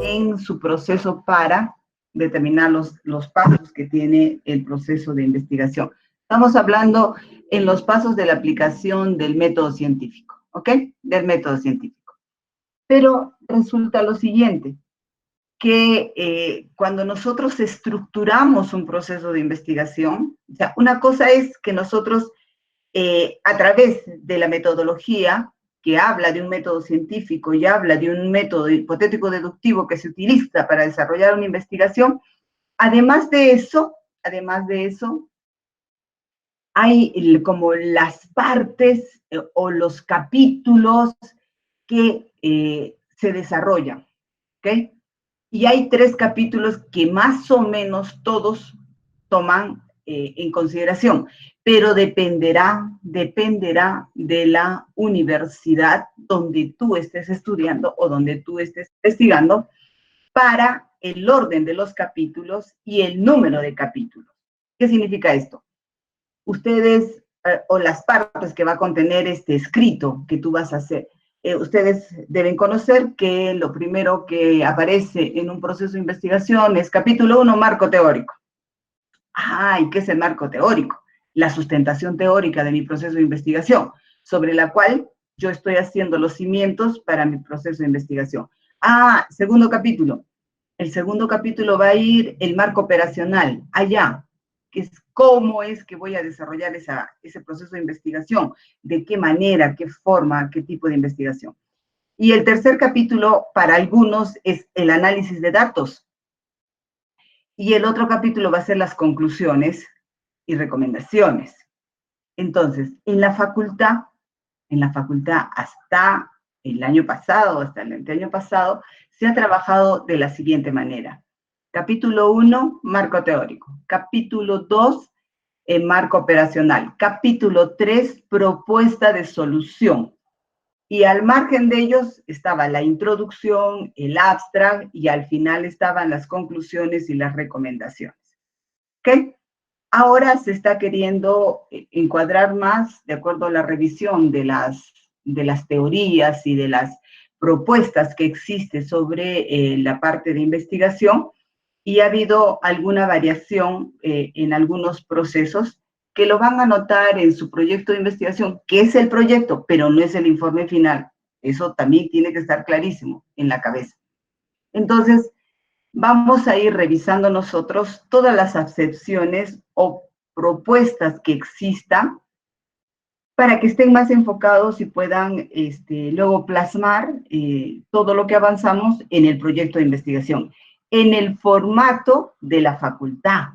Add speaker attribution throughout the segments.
Speaker 1: en su proceso para determinar los pasos que tiene el proceso de investigación. Estamos hablando en los pasos de la aplicación del método científico, ¿ok? Del método científico. Pero resulta lo siguiente, que cuando nosotros estructuramos un proceso de investigación, o sea, una cosa es que nosotros, a través de la metodología, que habla de un método científico y habla de un método hipotético deductivo que se utiliza para desarrollar una investigación, además de eso, hay como las partes o los capítulos que se desarrollan, ¿ok? Y hay 3 capítulos que más o menos todos toman en consideración, pero dependerá de la universidad donde tú estés estudiando o donde tú estés investigando para el orden de los capítulos y el número de capítulos. ¿Qué significa esto? Ustedes, o las partes que va a contener este escrito que tú vas a hacer, ustedes deben conocer que lo primero que aparece en un proceso de investigación es capítulo 1, marco teórico. ¿Y qué es el marco teórico? La sustentación teórica de mi proceso de investigación, sobre la cual yo estoy haciendo los cimientos para mi proceso de investigación. Segundo capítulo. El segundo capítulo va a ir el marco operacional, allá, que es cómo es que voy a desarrollar ese proceso de investigación, de qué manera, qué forma, qué tipo de investigación. Y el tercer capítulo, para algunos, es el análisis de datos. Y el otro capítulo va a ser las conclusiones y recomendaciones. Entonces, en la facultad hasta el año pasado, hasta el anteaño pasado, se ha trabajado de la siguiente manera. Capítulo 1, marco teórico. Capítulo 2, marco operacional. Capítulo 3, propuesta de solución. Y al margen de ellos estaba la introducción, el abstract, y al final estaban las conclusiones y las recomendaciones. ¿Ok? Ahora se está queriendo encuadrar más, de acuerdo a la revisión de las teorías y de las propuestas que existe sobre la parte de investigación, y ha habido alguna variación en algunos procesos que lo van a notar en su proyecto de investigación, que es el proyecto, pero no es el informe final. Eso también tiene que estar clarísimo en la cabeza. Entonces, vamos a ir revisando nosotros todas las acepciones o propuestas que existan para que estén más enfocados y puedan luego plasmar todo lo que avanzamos en el proyecto de investigación, en el formato de la facultad,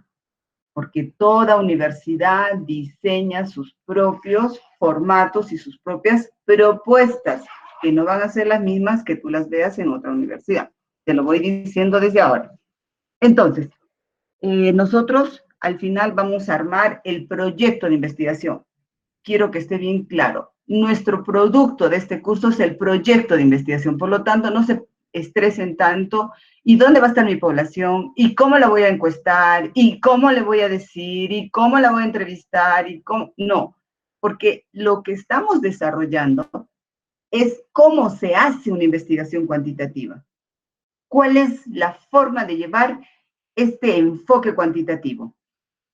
Speaker 1: porque toda universidad diseña sus propios formatos y sus propias propuestas, que no van a ser las mismas que tú las veas en otra universidad. Te lo voy diciendo desde ahora. Entonces, nosotros al final vamos a armar el proyecto de investigación. Quiero que esté bien claro. Nuestro producto de este curso es el proyecto de investigación. Por lo tanto, no se estresen tanto. ¿Y dónde va a estar mi población? ¿Y cómo la voy a encuestar? ¿Y cómo le voy a decir? ¿Y cómo la voy a entrevistar? ¿Y cómo? No, porque lo que estamos desarrollando es cómo se hace una investigación cuantitativa. ¿Cuál es la forma de llevar este enfoque cuantitativo?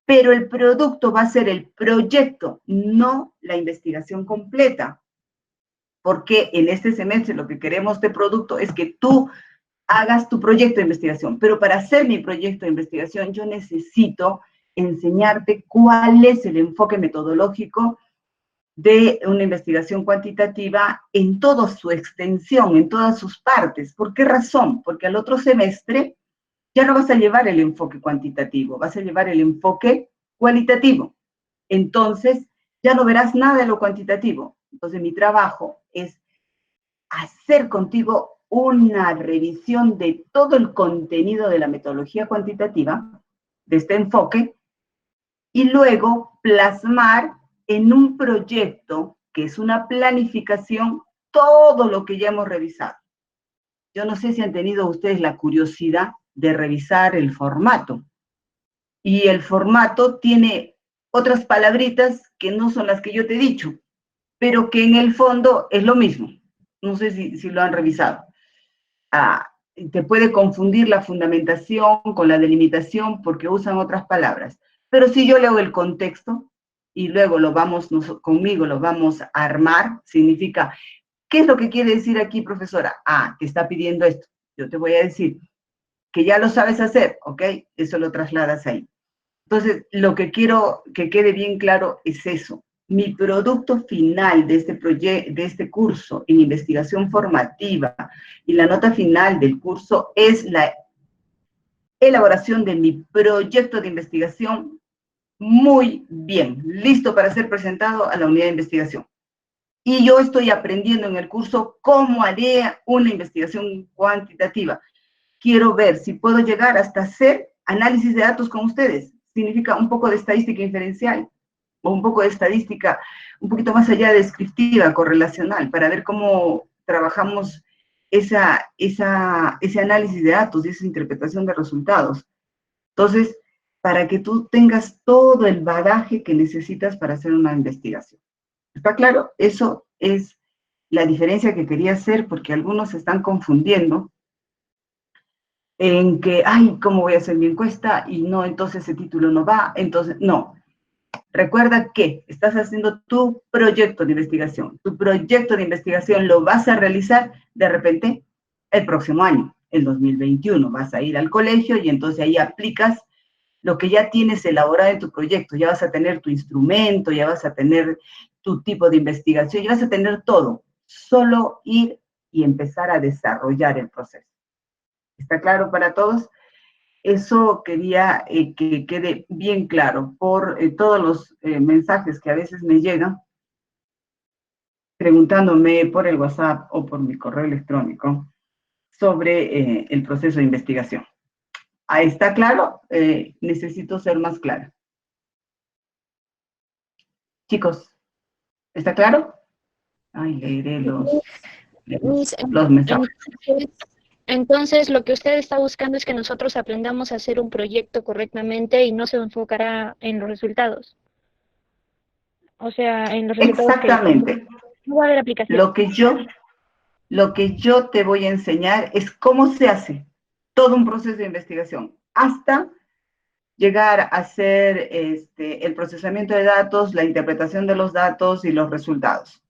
Speaker 1: Pero el producto va a ser el proyecto, no la investigación completa. Porque en este semestre lo que queremos de producto es que tú hagas tu proyecto de investigación. Pero para hacer mi proyecto de investigación yo necesito enseñarte cuál es el enfoque metodológico de una investigación cuantitativa en toda su extensión, en todas sus partes. ¿Por qué razón? Porque al otro semestre ya no vas a llevar el enfoque cuantitativo, vas a llevar el enfoque cualitativo. Entonces, ya no verás nada de lo cuantitativo. Entonces, mi trabajo es hacer contigo una revisión de todo el contenido de la metodología cuantitativa, de este enfoque, y luego plasmar en un proyecto, que es una planificación, todo lo que ya hemos revisado. Yo no sé si han tenido ustedes la curiosidad de revisar el formato. Y el formato tiene otras palabritas que no son las que yo te he dicho, pero que en el fondo es lo mismo. No sé si lo han revisado. te puede confundir la fundamentación con la delimitación porque usan otras palabras. Pero si yo leo el contexto y luego conmigo lo vamos a armar, significa, ¿qué es lo que quiere decir aquí, profesora? Ah, te está pidiendo esto. Yo te voy a decir que ya lo sabes hacer, ¿ok? Eso lo trasladas ahí. Entonces, lo que quiero que quede bien claro es eso. Mi producto final de este curso en investigación formativa y la nota final del curso es la elaboración de mi proyecto de investigación muy bien, listo para ser presentado a la unidad de investigación. Y yo estoy aprendiendo en el curso cómo haré una investigación cuantitativa. Quiero ver si puedo llegar hasta hacer análisis de datos con ustedes. Significa un poco de estadística inferencial o un poco de estadística un poquito más allá de descriptiva, correlacional, para ver cómo trabajamos ese análisis de datos y esa interpretación de resultados. Entonces, para que tú tengas todo el bagaje que necesitas para hacer una investigación. ¿Está claro? Eso es la diferencia que quería hacer, porque algunos se están confundiendo en que, ay, ¿cómo voy a hacer mi encuesta? Y no, entonces ese título no va, entonces, no. Recuerda que estás haciendo tu proyecto de investigación. Tu proyecto de investigación lo vas a realizar de repente el próximo año, el 2021. Vas a ir al colegio y entonces ahí aplicas lo que ya tienes elaborado en tu proyecto. Ya vas a tener tu instrumento, ya vas a tener tu tipo de investigación, ya vas a tener todo. Solo ir y empezar a desarrollar el proceso. ¿Está claro para todos? Eso quería que quede bien claro por todos los mensajes que a veces me llegan preguntándome por el WhatsApp o por mi correo electrónico sobre el proceso de investigación. ¿Ahí está claro? Necesito ser más clara. Chicos, ¿está claro? Ay, leeré los mensajes.
Speaker 2: Entonces, lo que usted está buscando es que nosotros aprendamos a hacer un proyecto correctamente y no se enfocará en los resultados. O sea, en los resultados que
Speaker 1: Exactamente.
Speaker 2: no va a haber aplicación.
Speaker 1: Lo que yo te voy a enseñar es cómo se hace todo un proceso de investigación hasta llegar a hacer el procesamiento de datos, la interpretación de los datos y los resultados.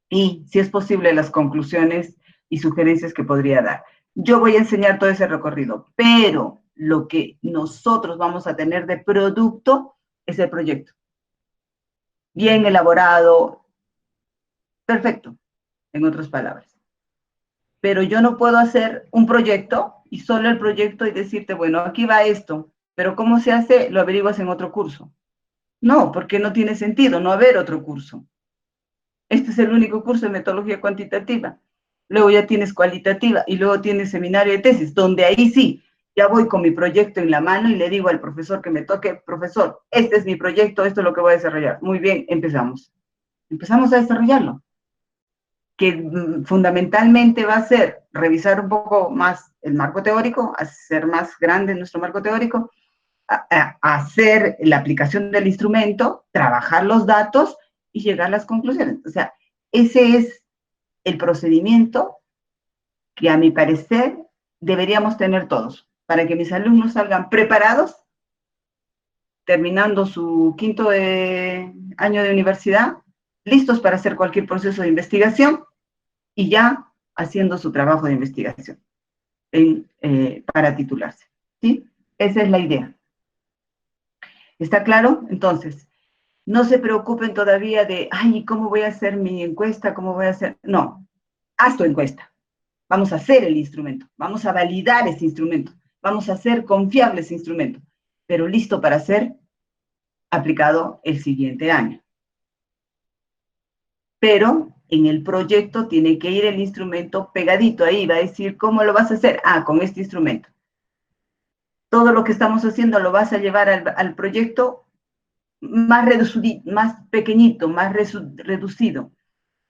Speaker 1: Y, si es posible, las conclusiones y sugerencias que podría dar. Yo voy a enseñar todo ese recorrido, pero lo que nosotros vamos a tener de producto es el proyecto. Bien elaborado, perfecto, en otras palabras. Pero yo no puedo hacer un proyecto y solo el proyecto y decirte, bueno, aquí va esto, pero ¿cómo se hace? Lo averiguas en otro curso. No, porque no tiene sentido no haber otro curso. Este es el único curso de metodología cuantitativa. Luego ya tienes cualitativa y luego tienes seminario de tesis, donde ahí sí, ya voy con mi proyecto en la mano y le digo al profesor que me toque, profesor, este es mi proyecto, esto es lo que voy a desarrollar. Muy bien, empezamos. Empezamos a desarrollarlo. Que fundamentalmente va a ser revisar un poco más el marco teórico, hacer más grande nuestro marco teórico, hacer la aplicación del instrumento, trabajar los datos y llegar a las conclusiones. O sea, ese es el procedimiento que a mi parecer deberíamos tener todos, para que mis alumnos salgan preparados, terminando su quinto año de universidad, listos para hacer cualquier proceso de investigación y ya haciendo su trabajo de investigación para titularse. ¿Sí? Esa es la idea. ¿Está claro? Entonces, no se preocupen todavía de, ay, ¿cómo voy a hacer mi encuesta? ¿Cómo voy a hacer? No, haz tu encuesta. Vamos a hacer el instrumento, vamos a validar ese instrumento, vamos a hacer confiable ese instrumento, pero listo para ser aplicado el siguiente año. Pero en el proyecto tiene que ir el instrumento pegadito ahí, va a decir, ¿cómo lo vas a hacer? Ah, con este instrumento. Todo lo que estamos haciendo lo vas a llevar al proyecto más pequeñito, más reducido.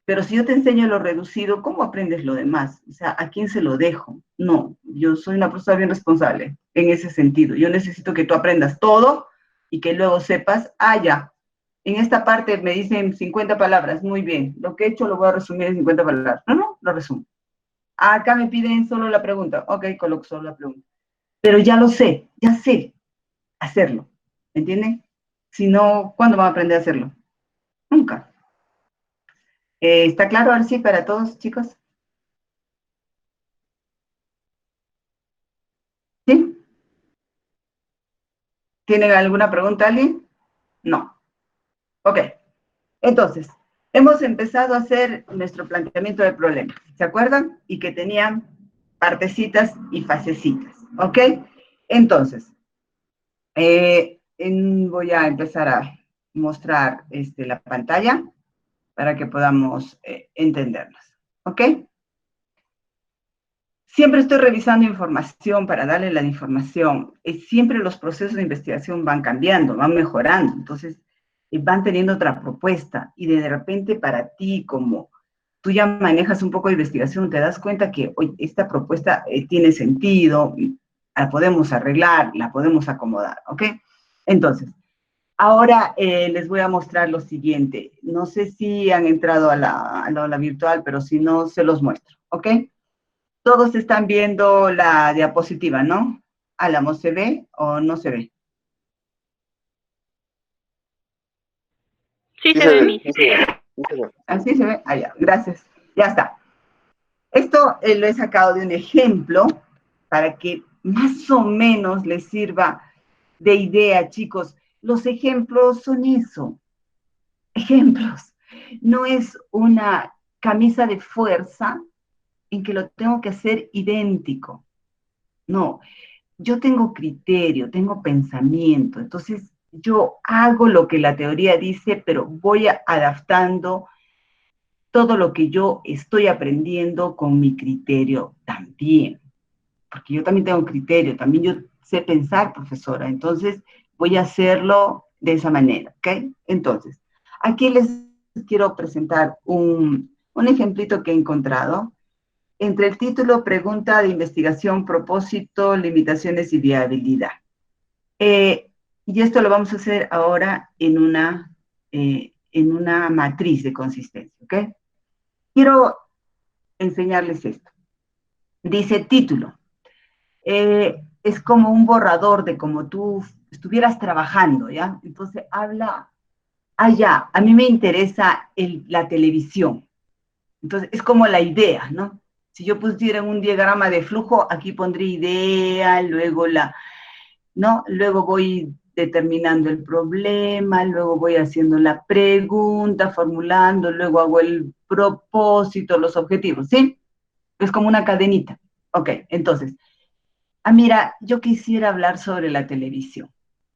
Speaker 1: Pero si yo te enseño lo reducido, ¿cómo aprendes lo demás? O sea, ¿a quién se lo dejo? No, yo soy una persona bien responsable en ese sentido. Yo necesito que tú aprendas todo y que luego sepas, ya, en esta parte me dicen 50 palabras, muy bien, lo que he hecho lo voy a resumir en 50 palabras. No, lo resumo. Acá me piden solo la pregunta. Ok, coloco solo la pregunta. Pero ya lo sé, ya sé hacerlo. ¿Entienden? Si no, ¿cuándo van a aprender a hacerlo? Nunca. ¿Está claro ahora sí para todos, chicos? ¿Sí? ¿Tienen alguna pregunta alguien? No. Ok. Entonces, hemos empezado a hacer nuestro planteamiento del problema. ¿Se acuerdan? Y que tenían partecitas y fasecitas. ¿Ok? Entonces, voy a empezar a mostrar la pantalla para que podamos entendernos. ¿Ok? Siempre estoy revisando información para darle la información. Siempre los procesos de investigación van cambiando, van mejorando. Entonces, van teniendo otra propuesta. Y de repente para ti, como tú ya manejas un poco de investigación, te das cuenta que oye, esta propuesta tiene sentido, la podemos arreglar, la podemos acomodar. ¿Ok? Entonces, ahora les voy a mostrar lo siguiente. No sé si han entrado a la aula virtual, pero si no, se los muestro. ¿Ok? Todos están viendo la diapositiva, ¿no? Álamo, ¿se ve o no se ve?
Speaker 2: Sí
Speaker 3: Sí
Speaker 2: se
Speaker 3: se
Speaker 2: ve,
Speaker 3: ve,
Speaker 2: Miss.
Speaker 3: sí se ve, sí se ve.
Speaker 1: ¿Así se ve? Ah, ya, gracias. Ya está. Esto lo he sacado de un ejemplo para que más o menos les sirva de idea, chicos. Los ejemplos son eso, ejemplos. No es una camisa de fuerza en que lo tengo que hacer idéntico. No, yo tengo criterio, tengo pensamiento, entonces yo hago lo que la teoría dice, pero voy adaptando todo lo que yo estoy aprendiendo con mi criterio también, porque yo también tengo criterio, también yo sé pensar, profesora, entonces voy a hacerlo de esa manera, ¿ok? Entonces, aquí les quiero presentar un ejemplito que he encontrado. Entre el título, pregunta de investigación, propósito, limitaciones y viabilidad. Y esto lo vamos a hacer ahora en una matriz de consistencia, ¿ok? Quiero enseñarles esto. Dice título. Es como un borrador de como tú estuvieras trabajando, ¿ya? Entonces habla, ya, a mí me interesa la televisión. Entonces es como la idea, ¿no? Si yo pusiera un diagrama de flujo, aquí pondría idea, luego ¿no? Luego voy determinando el problema, luego voy haciendo la pregunta, formulando, luego hago el propósito, los objetivos, ¿sí? Es como una cadenita. Ok, entonces, mira, yo quisiera hablar sobre la televisión.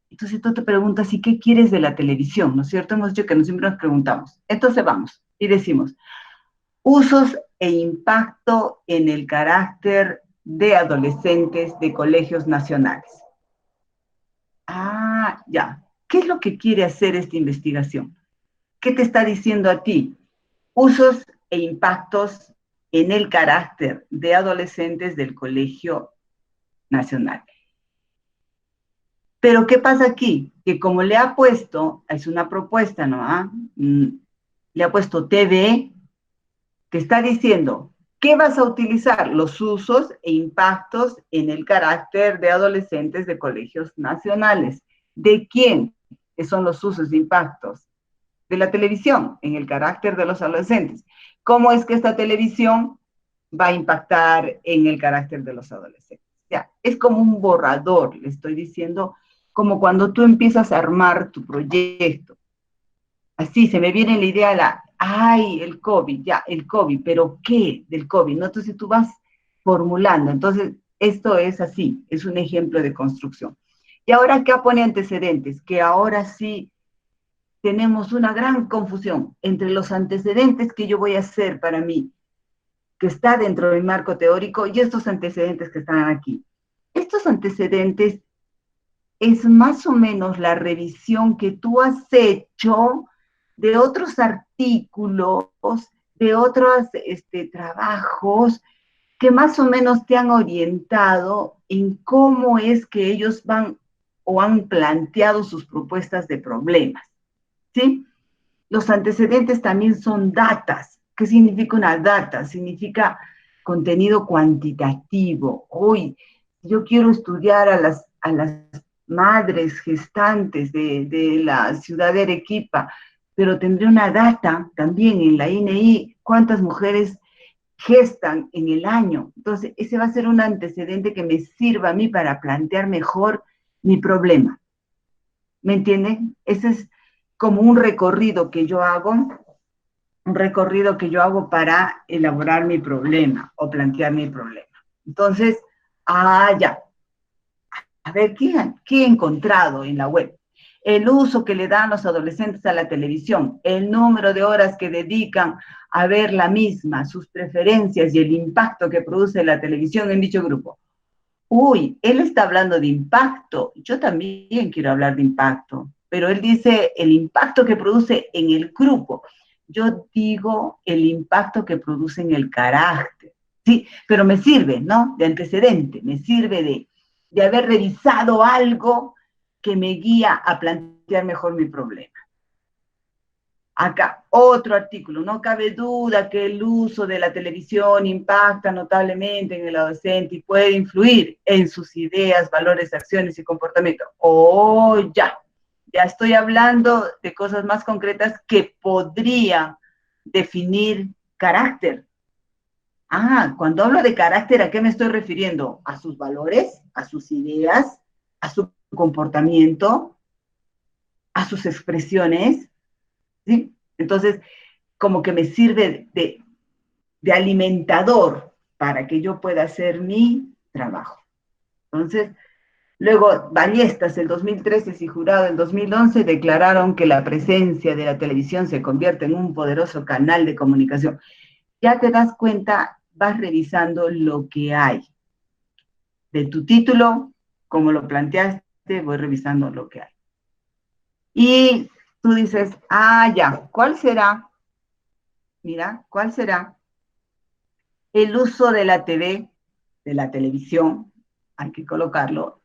Speaker 1: Entonces tú te preguntas, ¿y qué quieres de la televisión? ¿No es cierto? Hemos dicho que siempre nos preguntamos. Entonces vamos y decimos, usos e impacto en el carácter de adolescentes de colegios nacionales. Ya. ¿Qué es lo que quiere hacer esta investigación? ¿Qué te está diciendo a ti? Usos e impactos en el carácter de adolescentes del Colegio Nacional. Pero ¿qué pasa aquí? Que como le ha puesto, es una propuesta, ¿no? Le ha puesto TV, te está diciendo, ¿qué vas a utilizar? Los usos e impactos en el carácter de adolescentes de colegios nacionales. ¿De quién? ¿Qué son los usos e impactos? De la televisión, en el carácter de los adolescentes. ¿Cómo es que esta televisión va a impactar en el carácter de los adolescentes? Ya, es como un borrador, le estoy diciendo, como cuando tú empiezas a armar tu proyecto. Así, se me viene la idea el COVID, ya, el COVID, pero ¿qué del COVID? ¿No? Entonces tú vas formulando. Entonces, esto es así, es un ejemplo de construcción. Y ahora acá pone antecedentes, que ahora sí tenemos una gran confusión entre los antecedentes que yo voy a hacer para mí, que está dentro del marco teórico, y estos antecedentes que están aquí. Estos antecedentes es más o menos la revisión que tú has hecho de otros artículos, de otros trabajos, que más o menos te han orientado en cómo es que ellos van o han planteado sus propuestas de problemas, ¿sí? Los antecedentes también son datas. ¿Qué significa una data? Significa contenido cuantitativo. Hoy yo quiero estudiar a las madres gestantes de la ciudad de Arequipa, pero tendré una data también en la INEI, cuántas mujeres gestan en el año. Entonces, ese va a ser un antecedente que me sirva a mí para plantear mejor mi problema. ¿Me entienden? Ese es como un recorrido que yo hago, para elaborar mi problema o plantear mi problema. Entonces, ya. A ver, ¿qué he encontrado en la web? El uso que le dan los adolescentes a la televisión, el número de horas que dedican a ver la misma, sus preferencias y el impacto que produce la televisión en dicho grupo. Uy, él está hablando de impacto. Yo también quiero hablar de impacto, pero él dice el impacto que produce en el grupo. Yo digo el impacto que produce en el carácter. Sí, pero me sirve, ¿no? De antecedente, me sirve de haber revisado algo que me guía a plantear mejor mi problema. Acá, otro artículo. No cabe duda que el uso de la televisión impacta notablemente en el adolescente y puede influir en sus ideas, valores, acciones y comportamiento. Ya estoy hablando de cosas más concretas que podrían definir carácter. Cuando hablo de carácter, ¿a qué me estoy refiriendo? A sus valores, a sus ideas, a su comportamiento, a sus expresiones, ¿sí? Entonces, como que me sirve de alimentador para que yo pueda hacer mi trabajo. Entonces, luego, Ballestas, el 2013 y Jurado, el 2011, declararon que la presencia de la televisión se convierte en un poderoso canal de comunicación. Ya te das cuenta, vas revisando lo que hay. De tu título, como lo planteaste, voy revisando lo que hay. Y tú dices, ya, ¿cuál será? Mira, ¿cuál será el uso de la TV, de la televisión, hay que colocarlo,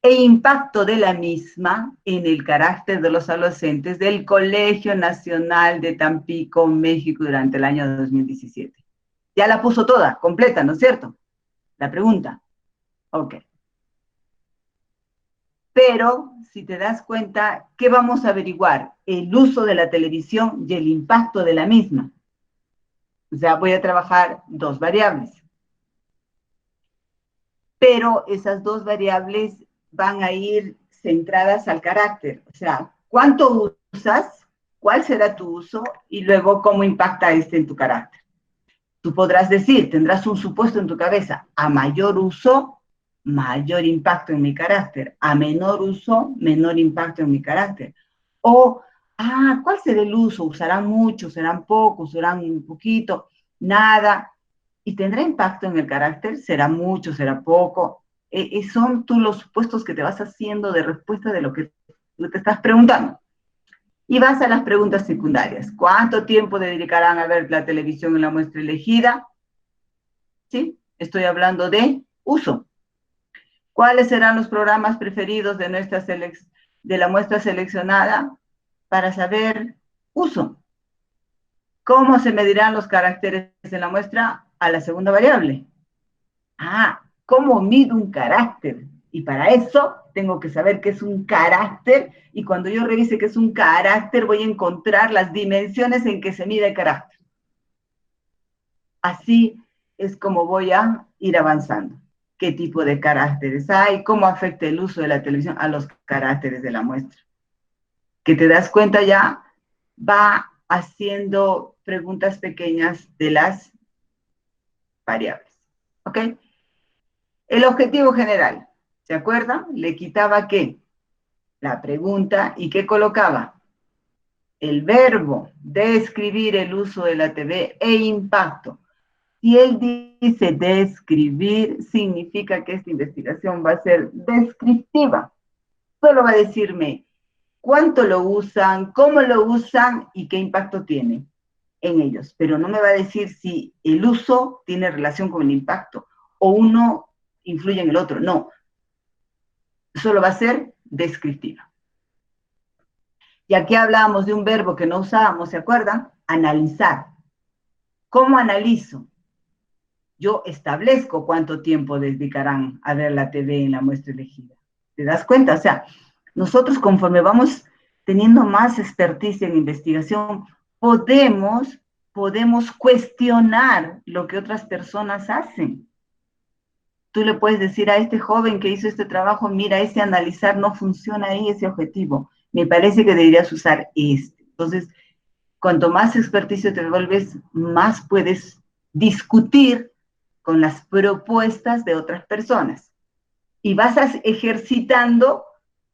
Speaker 1: e impacto de la misma en el carácter de los adolescentes del Colegio Nacional de Tampico, México, durante el año 2017? Ya la puso toda, completa, ¿no es cierto? La pregunta. Ok. Pero, si te das cuenta, ¿qué vamos a averiguar? El uso de la televisión y el impacto de la misma. O sea, voy a trabajar dos variables. Pero esas dos variables van a ir centradas al carácter. O sea, ¿cuánto usas? ¿Cuál será tu uso? Y luego, ¿cómo impacta este en tu carácter? Tú podrás decir, tendrás un supuesto en tu cabeza, a mayor uso, mayor impacto en mi carácter, a menor uso, menor impacto en mi carácter. O, ¿cuál será el uso? ¿Usarán mucho? ¿Serán poco? ¿Serán un poquito? Nada. ¿Y tendrá impacto en el carácter? ¿Será mucho? ¿Será poco? Son tú los supuestos que te vas haciendo de respuesta de lo que tú te estás preguntando. Y vas a las preguntas secundarias. ¿Cuánto tiempo dedicarán a ver la televisión en la muestra elegida? ¿Sí? Estoy hablando de uso. ¿Cuáles serán los programas preferidos de la muestra seleccionada? Para saber uso. ¿Cómo se medirán los caracteres de la muestra? A la segunda variable. ¿Cómo mido un carácter? Y para eso tengo que saber qué es un carácter, y cuando yo revise qué es un carácter, voy a encontrar las dimensiones en que se mide el carácter. Así es como voy a ir avanzando. ¿Qué tipo de caracteres hay? ¿Cómo afecta el uso de la televisión a los caracteres de la muestra? Que te das cuenta ya, va haciendo preguntas pequeñas de las variables. ¿Ok? El objetivo general, ¿se acuerdan? Le quitaba ¿qué? La pregunta, ¿y qué colocaba? El verbo, describir el uso de la TV e impacto. Si él dice describir, significa que esta investigación va a ser descriptiva. Solo va a decirme cuánto lo usan, cómo lo usan y qué impacto tiene en ellos. Pero no me va a decir si el uso tiene relación con el impacto o uno influye en el otro. No, solo va a ser descriptiva. Y aquí hablábamos de un verbo que no usábamos, ¿se acuerdan? Analizar. ¿Cómo analizo? yo establezco cuánto tiempo dedicarán a ver la TV en la muestra elegida. ¿Te das cuenta? O sea, nosotros conforme vamos teniendo más experticia en investigación, podemos cuestionar lo que otras personas hacen. Tú le puedes decir a este joven que hizo este trabajo, mira, ese analizar no funciona ahí, ese objetivo. Me parece que deberías usar este. Entonces, cuanto más experticio te vuelves, más puedes discutir con las propuestas de otras personas. Y vas ejercitando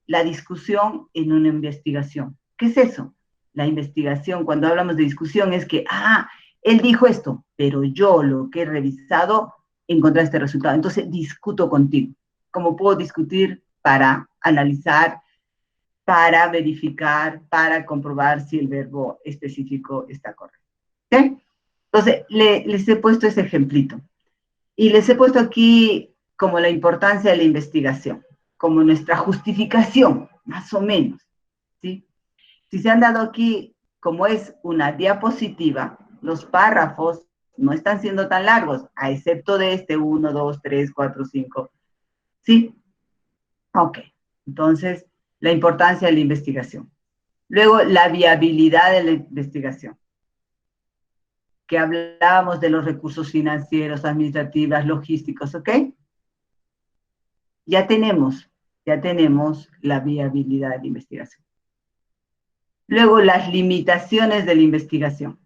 Speaker 1: la discusión en una investigación. ¿Qué es eso? La investigación, cuando hablamos de discusión, es que, él dijo esto, pero yo lo que he revisado, encontré este resultado. Entonces, discuto contigo. ¿Cómo puedo discutir para analizar, para verificar, para comprobar si el verbo específico está correcto? ¿Sí? Entonces, les he puesto ese ejemplito. Y les he puesto aquí como la importancia de la investigación, como nuestra justificación, más o menos, ¿sí? Si se han dado aquí, como es una diapositiva, los párrafos no están siendo tan largos, a excepto de este 1, 2, 3, 4, 5, ¿sí? Ok, entonces, la importancia de la investigación. Luego, la viabilidad de la investigación, que hablábamos de los recursos financieros, administrativos, logísticos, ¿ok? Ya tenemos la viabilidad de la investigación. Luego, las limitaciones de la investigación.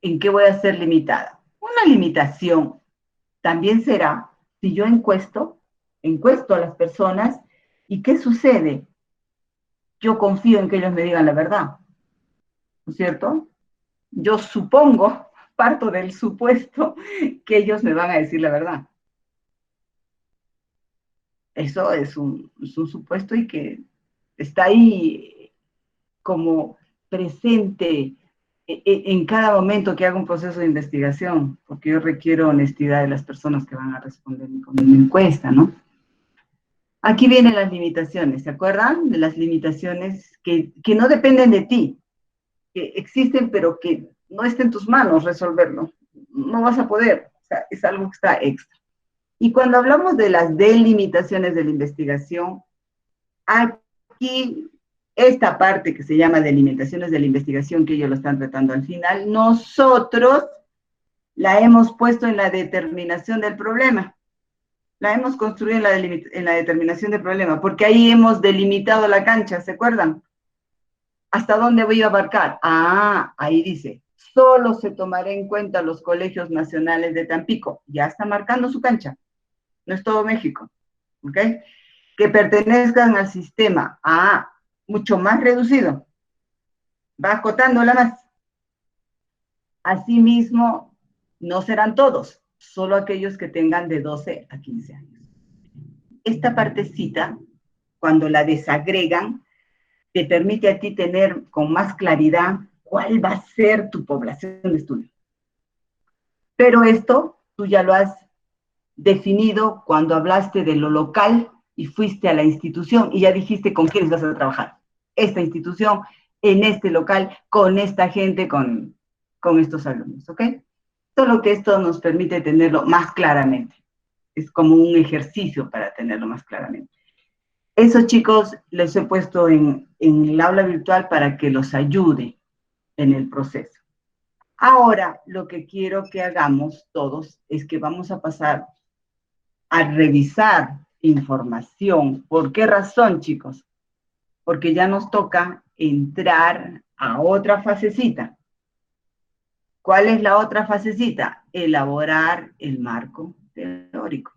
Speaker 1: ¿En qué voy a ser limitada? Una limitación también será si yo encuesto a las personas y ¿qué sucede? Yo confío en que ellos me digan la verdad, ¿no es cierto? Yo supongo, parto del supuesto que ellos me van a decir la verdad. Eso es un supuesto y que está ahí como presente en cada momento que hago un proceso de investigación, porque yo requiero honestidad de las personas que van a responder con una encuesta, ¿no? Aquí vienen las limitaciones, ¿se acuerdan? De las limitaciones que no dependen de ti, que existen, pero que no está en tus manos resolverlo. No vas a poder, o sea, es algo que está extra. Y cuando hablamos de las delimitaciones de la investigación, aquí, esta parte que se llama delimitaciones de la investigación, que ellos lo están tratando al final, nosotros la hemos puesto en la determinación del problema. La hemos construido en la determinación del problema, porque ahí hemos delimitado la cancha, ¿se acuerdan? ¿Hasta dónde voy a abarcar? Ahí dice, solo se tomará en cuenta los colegios nacionales de Tampico. Ya está marcando su cancha. No es todo México, ¿ok? Que pertenezcan al sistema mucho más reducido. Va acotándola más. Asimismo, no serán todos, solo aquellos que tengan de 12 a 15 años. Esta partecita, cuando la desagregan, te permite a ti tener con más claridad cuál va a ser tu población de estudio. Pero esto tú ya lo has definido cuando hablaste de lo local y fuiste a la institución y ya dijiste con quiénes vas a trabajar. Esta institución, en este local, con esta gente, con estos alumnos, ¿ok? Solo que esto nos permite tenerlo más claramente. Es como un ejercicio para tenerlo más claramente. Eso, chicos, les he puesto en el aula virtual para que los ayude en el proceso. Ahora, lo que quiero que hagamos todos es que vamos a pasar a revisar información. ¿Por qué razón, chicos? Porque ya nos toca entrar a otra fasecita. ¿Cuál es la otra fasecita? Elaborar el marco teórico.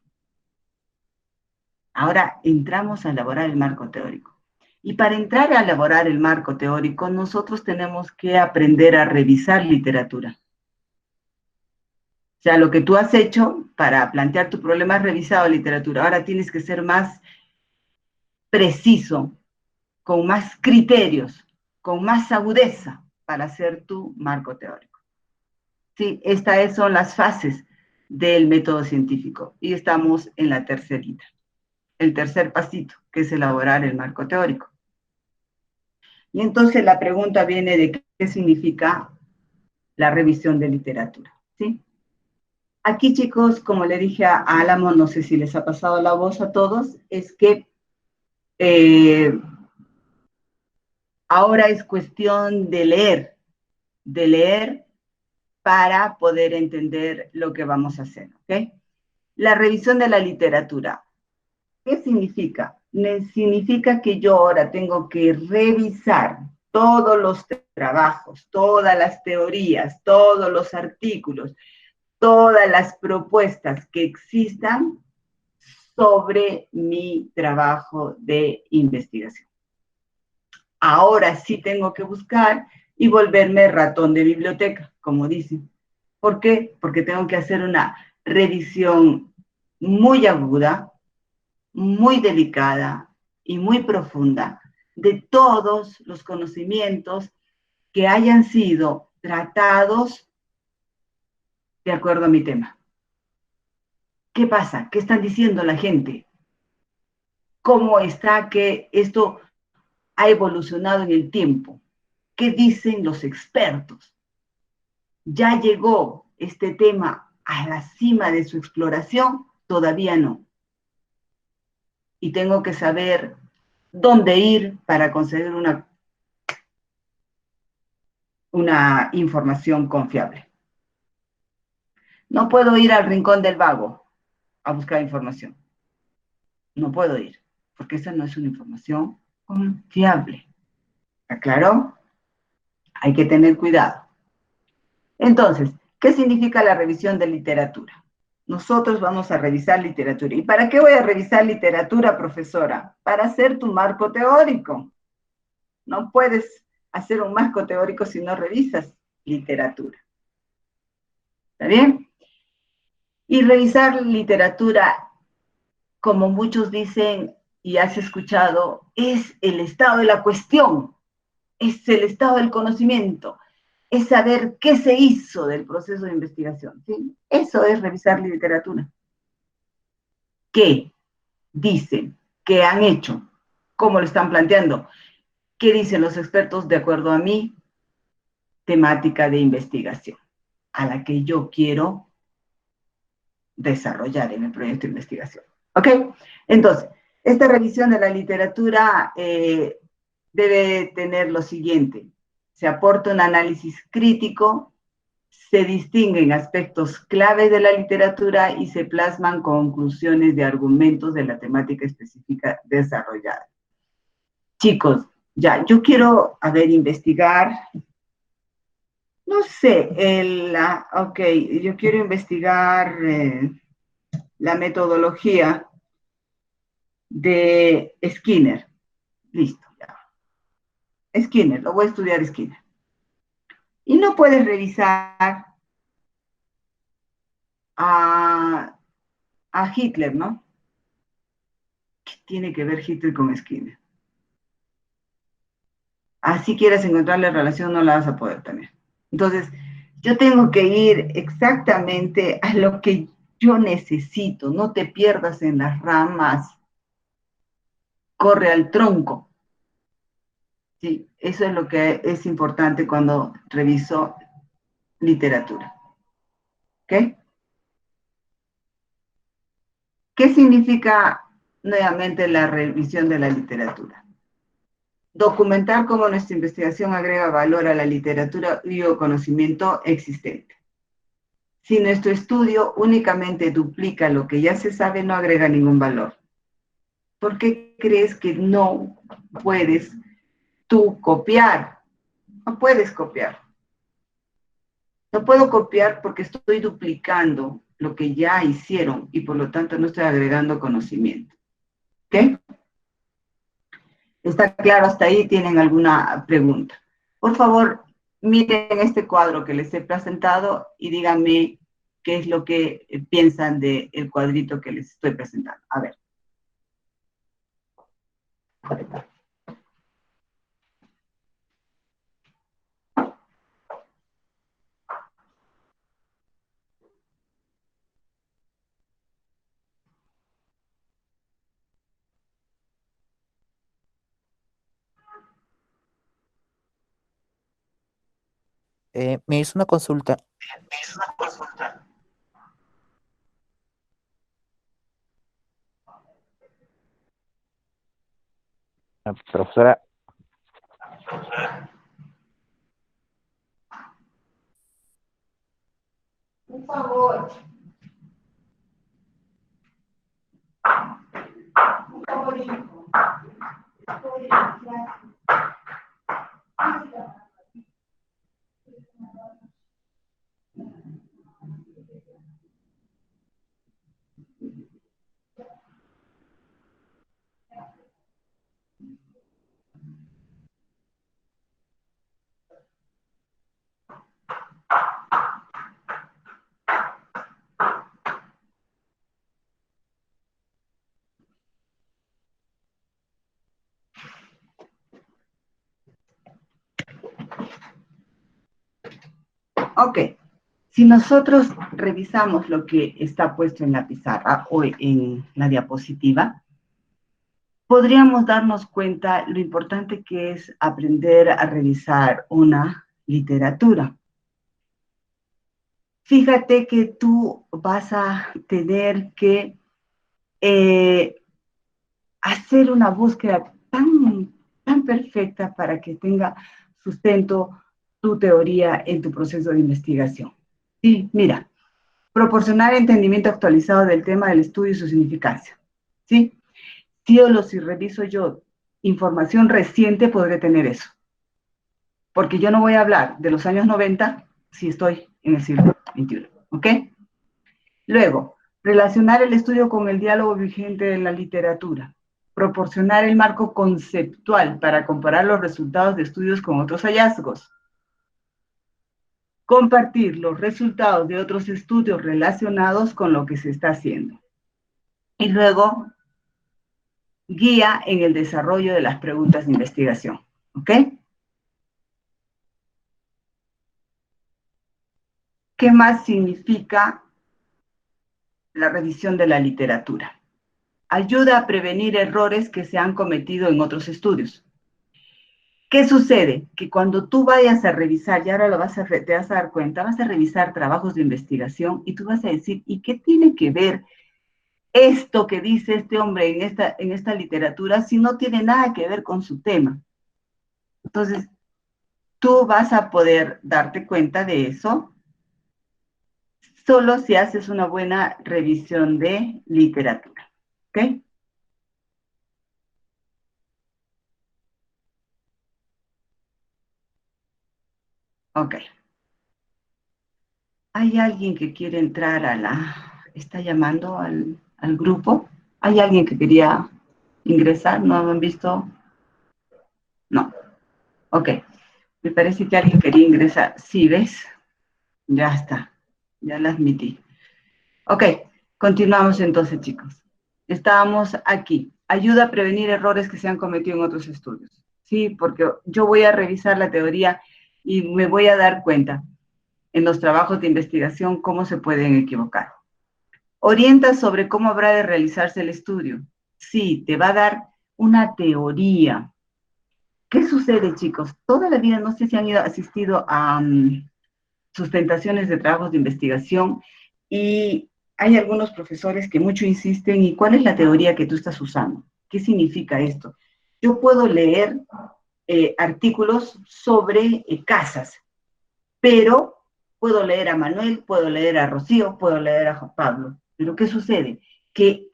Speaker 1: Ahora entramos a elaborar el marco teórico. Y para entrar a elaborar el marco teórico, nosotros tenemos que aprender a revisar literatura. O sea, lo que tú has hecho para plantear tu problema has revisado literatura. Ahora tienes que ser más preciso, con más criterios, con más agudeza para hacer tu marco teórico. Sí, estas son las fases del método científico. Y estamos en la tercerita. El tercer pasito, que es elaborar el marco teórico. Y entonces la pregunta viene de qué significa la revisión de literatura, ¿sí? Aquí, chicos, como le dije a Álamo, no sé si les ha pasado la voz a todos, es que ahora es cuestión de leer para poder entender lo que vamos a hacer, ¿ok? La revisión de la literatura. ¿Qué significa? Significa que yo ahora tengo que revisar todos los trabajos, todas las teorías, todos los artículos, todas las propuestas que existan sobre mi trabajo de investigación. Ahora sí tengo que buscar y volverme ratón de biblioteca, como dicen. ¿Por qué? Porque tengo que hacer una revisión muy aguda, muy delicada y muy profunda de todos los conocimientos que hayan sido tratados de acuerdo a mi tema. ¿Qué pasa? ¿Qué están diciendo la gente? ¿Cómo está que esto ha evolucionado en el tiempo? ¿Qué dicen los expertos? ¿Ya llegó este tema a la cima de su exploración? Todavía no. Y tengo que saber dónde ir para conseguir una información confiable. No puedo ir al rincón del vago a buscar información. No puedo ir, porque esa no es una información confiable. ¿Está claro? Hay que tener cuidado. Entonces, ¿qué significa la revisión de literatura? Nosotros vamos a revisar literatura. ¿Y para qué voy a revisar literatura, profesora? Para hacer tu marco teórico. No puedes hacer un marco teórico si no revisas literatura. ¿Está bien? Y revisar literatura, como muchos dicen y has escuchado, es el estado de la cuestión, es el estado del conocimiento, es saber qué se hizo del proceso de investigación. ¿Sí? Eso es revisar literatura. ¿Qué dicen? ¿Qué han hecho? ¿Cómo lo están planteando? ¿Qué dicen los expertos de acuerdo a mi temática de investigación, a la que yo quiero desarrollar en el proyecto de investigación? ¿Ok? Entonces, esta revisión de la literatura debe tener lo siguiente. Se aporta un análisis crítico, se distinguen aspectos claves de la literatura y se plasman conclusiones de argumentos de la temática específica desarrollada. Chicos, ya, yo quiero, investigar, no sé, ok, yo quiero investigar la metodología de Skinner. Listo, ya. Skinner, lo voy a estudiar Skinner. Y no puedes revisar a Hitler, ¿no? ¿Qué tiene que ver Hitler con Skinner? Así quieras encontrar la relación, no la vas a poder tener. Entonces, yo tengo que ir exactamente a lo que yo necesito. No te pierdas en las ramas. Corre al tronco. Sí, eso es lo que es importante cuando reviso literatura. ¿Ok? ¿Qué significa nuevamente la revisión de la literatura? Documentar cómo nuestra investigación agrega valor a la literatura y o conocimiento existente. Si nuestro estudio únicamente duplica lo que ya se sabe, no agrega ningún valor. ¿Por qué crees que no puedes tú copiar? No puedes copiar. No puedo copiar porque estoy duplicando lo que ya hicieron y por lo tanto no estoy agregando conocimiento. ¿Ok? ¿Está claro hasta ahí? ¿Tienen alguna pregunta? Por favor, miren este cuadro que les he presentado y díganme qué es lo que piensan del cuadrito que les estoy presentando. A ver.
Speaker 3: Me hizo una consulta. Profesora,
Speaker 1: por favor. Un favorito. Ok, si nosotros revisamos lo que está puesto en la pizarra o en la diapositiva, podríamos darnos cuenta lo importante que es aprender a revisar una literatura. Fíjate que tú vas a tener que hacer una búsqueda tan perfecta para que tenga sustento tu teoría en tu proceso de investigación. Sí, mira, proporcionar entendimiento actualizado del tema del estudio y su significancia. ¿Sí? Si reviso yo información reciente, podré tener eso. Porque yo no voy a hablar de los años 90 si estoy en el siglo XXI. ¿Ok? Luego, relacionar el estudio con el diálogo vigente de la literatura. Proporcionar el marco conceptual para comparar los resultados de estudios con otros hallazgos. Compartir los resultados de otros estudios relacionados con lo que se está haciendo. Y luego, guía en el desarrollo de las preguntas de investigación. ¿Ok? ¿Qué más significa la revisión de la literatura? Ayuda a prevenir errores que se han cometido en otros estudios. ¿Qué sucede? Que cuando tú vayas a revisar, y ahora te vas a dar cuenta, vas a revisar trabajos de investigación y tú vas a decir, ¿y qué tiene que ver esto que dice este hombre en esta literatura si no tiene nada que ver con su tema? Entonces, tú vas a poder darte cuenta de eso solo si haces una buena revisión de literatura. ¿Ok? Ok. ¿Hay alguien que quiere entrar está llamando al grupo? ¿Hay alguien que quería ingresar? ¿No han visto? No. Ok. Me parece que alguien quería ingresar. Sí, ¿ves? Ya está. Ya la admití. Ok. Continuamos entonces, chicos. Estábamos aquí. Ayuda a prevenir errores que se han cometido en otros estudios. Sí, porque yo voy a revisar la teoría y me voy a dar cuenta en los trabajos de investigación cómo se pueden equivocar. Orienta sobre cómo habrá de realizarse el estudio. Sí, te va a dar una teoría. ¿Qué sucede, chicos? Toda la vida, no sé si han asistido a sustentaciones de trabajos de investigación y hay algunos profesores que mucho insisten, ¿y cuál es la teoría que tú estás usando? ¿Qué significa esto? Yo puedo leer artículos sobre casas, pero puedo leer a Manuel, puedo leer a Rocío, puedo leer a Juan Pablo. Pero ¿qué sucede? Que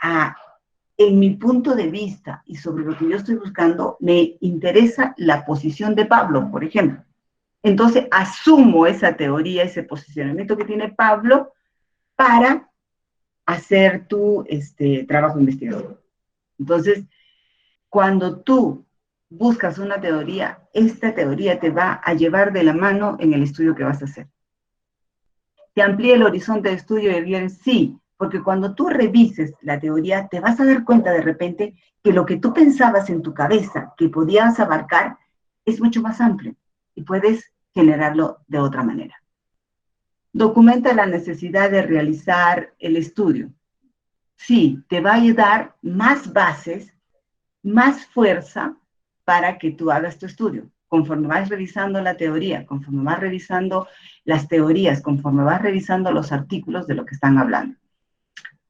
Speaker 1: en mi punto de vista y sobre lo que yo estoy buscando, me interesa la posición de Pablo, por ejemplo. Entonces, asumo esa teoría, ese posicionamiento que tiene Pablo para hacer tu trabajo de investigación. Entonces, cuando tú buscas una teoría, esta teoría te va a llevar de la mano en el estudio que vas a hacer. ¿Te amplía el horizonte de estudio del bien? Sí, porque cuando tú revises la teoría, te vas a dar cuenta de repente que lo que tú pensabas en tu cabeza que podías abarcar es mucho más amplio y puedes generarlo de otra manera. Documenta la necesidad de realizar el estudio. Sí, te va a dar más bases, más fuerza para que tú hagas tu estudio. Conforme vas revisando la teoría, conforme vas revisando las teorías, conforme vas revisando los artículos de lo que están hablando.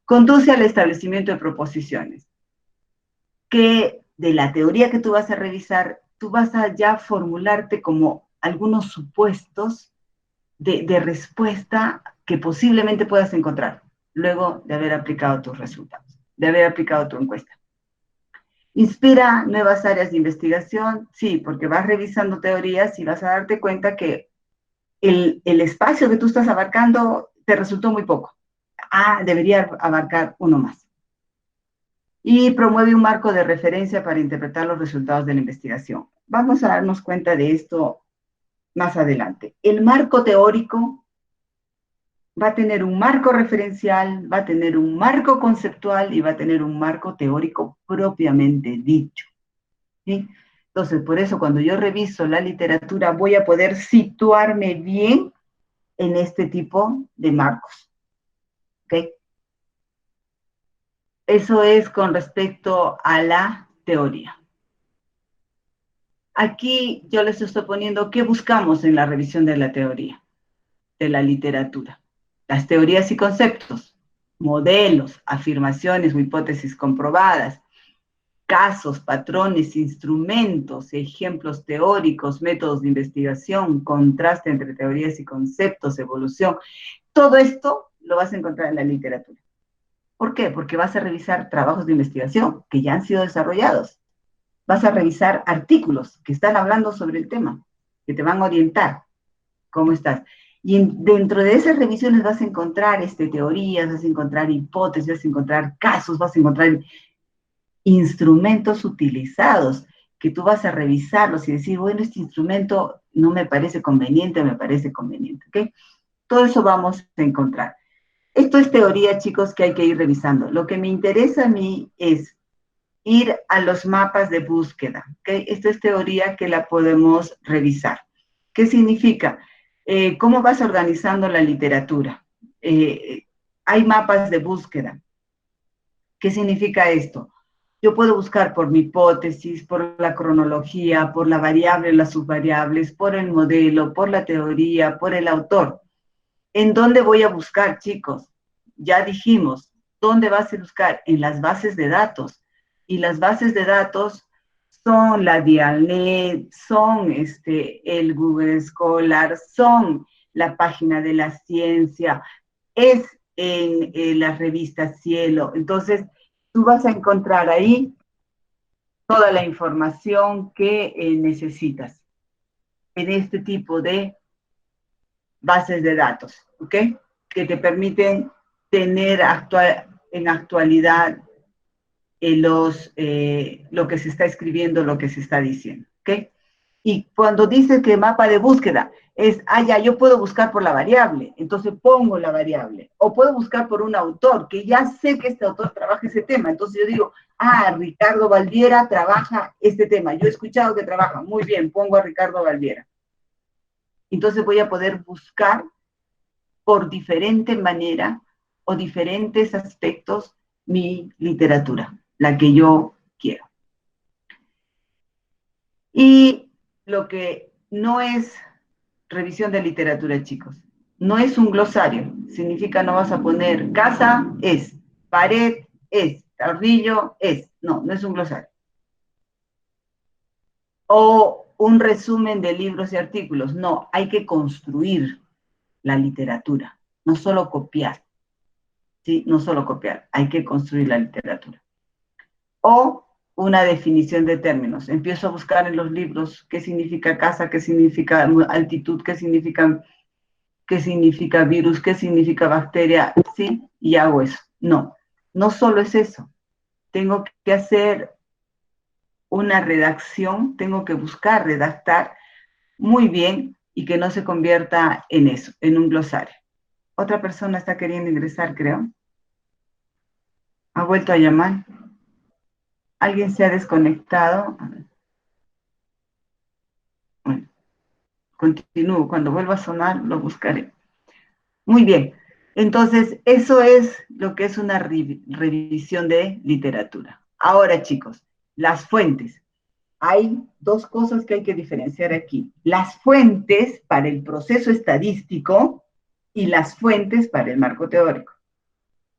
Speaker 1: Conduce al establecimiento de proposiciones. Que de la teoría que tú vas a revisar, tú vas a ya formularte como algunos supuestos de respuesta que posiblemente puedas encontrar luego de haber aplicado tus resultados, de haber aplicado tu encuesta. ¿Inspira nuevas áreas de investigación? Sí, porque vas revisando teorías y vas a darte cuenta que el espacio que tú estás abarcando te resultó muy poco. Debería abarcar uno más. Y promueve un marco de referencia para interpretar los resultados de la investigación. Vamos a darnos cuenta de esto más adelante. El marco teórico va a tener un marco referencial, va a tener un marco conceptual y va a tener un marco teórico propiamente dicho. ¿Sí? Entonces, por eso cuando yo reviso la literatura voy a poder situarme bien en este tipo de marcos. ¿Ok? Eso es con respecto a la teoría. Aquí yo les estoy poniendo qué buscamos en la revisión de la teoría, de la literatura. Las teorías y conceptos, modelos, afirmaciones o hipótesis comprobadas, casos, patrones, instrumentos, ejemplos teóricos, métodos de investigación, contraste entre teorías y conceptos, evolución. Todo esto lo vas a encontrar en la literatura. ¿Por qué? Porque vas a revisar trabajos de investigación que ya han sido desarrollados. Vas a revisar artículos que están hablando sobre el tema, que te van a orientar. ¿Cómo estás? Y dentro de esas revisiones vas a encontrar teorías, vas a encontrar hipótesis, vas a encontrar casos, vas a encontrar instrumentos utilizados, que tú vas a revisarlos y decir, bueno, este instrumento no me parece conveniente, me parece conveniente, ¿ok? Todo eso vamos a encontrar. Esto es teoría, chicos, que hay que ir revisando. Lo que me interesa a mí es ir a los mapas de búsqueda, ¿ok? Esto es teoría que la podemos revisar. ¿Qué significa? ¿Cómo vas organizando la literatura? Hay mapas de búsqueda. ¿Qué significa esto? Yo puedo buscar por mi hipótesis, por la cronología, por la variable, las subvariables, por el modelo, por la teoría, por el autor. ¿En dónde voy a buscar, chicos? Ya dijimos, ¿dónde vas a buscar? En las bases de datos. Y las bases de datos son la Dialnet, son el Google Scholar, son la página de la ciencia, es en la revista Cielo. Entonces, tú vas a encontrar ahí toda la información que necesitas en este tipo de bases de datos, ¿ok? Que te permiten tener en actualidad lo que se está escribiendo, lo que se está diciendo, ¿ok? Y cuando dices que mapa de búsqueda es, ya, yo puedo buscar por la variable, entonces pongo la variable, o puedo buscar por un autor, que ya sé que este autor trabaja ese tema, entonces yo digo, Ricardo Valviera trabaja este tema, yo he escuchado que trabaja, muy bien, pongo a Ricardo Valviera. Entonces voy a poder buscar por diferente manera o diferentes aspectos mi literatura, la que yo quiero. Y lo que no es revisión de literatura, chicos, no es un glosario, significa no vas a poner casa es, pared es, ladrillo es, no es un glosario. O un resumen de libros y artículos, no, hay que construir la literatura, no solo copiar, ¿sí? No solo copiar, hay que construir la literatura. O una definición de términos. Empiezo a buscar en los libros qué significa casa, qué significa altitud, qué significa virus, qué significa bacteria, ¿sí? Y hago eso. No solo es eso. Tengo que hacer una redacción, tengo que buscar redactar muy bien y que no se convierta en eso, en un glosario. Otra persona está queriendo ingresar, creo. Ha vuelto a llamar. ¿Alguien se ha desconectado? Bueno, continúo. Cuando vuelva a sonar, lo buscaré. Muy bien. Entonces, eso es lo que es una revisión de literatura. Ahora, chicos, las fuentes. Hay dos cosas que hay que diferenciar aquí. Las fuentes para el proceso estadístico y las fuentes para el marco teórico.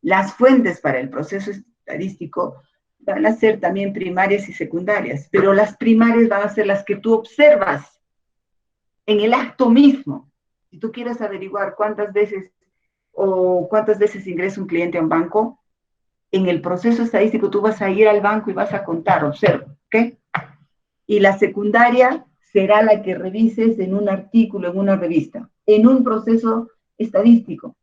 Speaker 1: Las fuentes para el proceso estadístico van a ser también primarias y secundarias, pero las primarias van a ser las que tú observas en el acto mismo. Si tú quieres averiguar cuántas veces ingresa un cliente a un banco, en el proceso estadístico tú vas a ir al banco y vas a contar, observa, ¿ok? Y la secundaria será la que revises en un artículo, en una revista, en un proceso estadístico,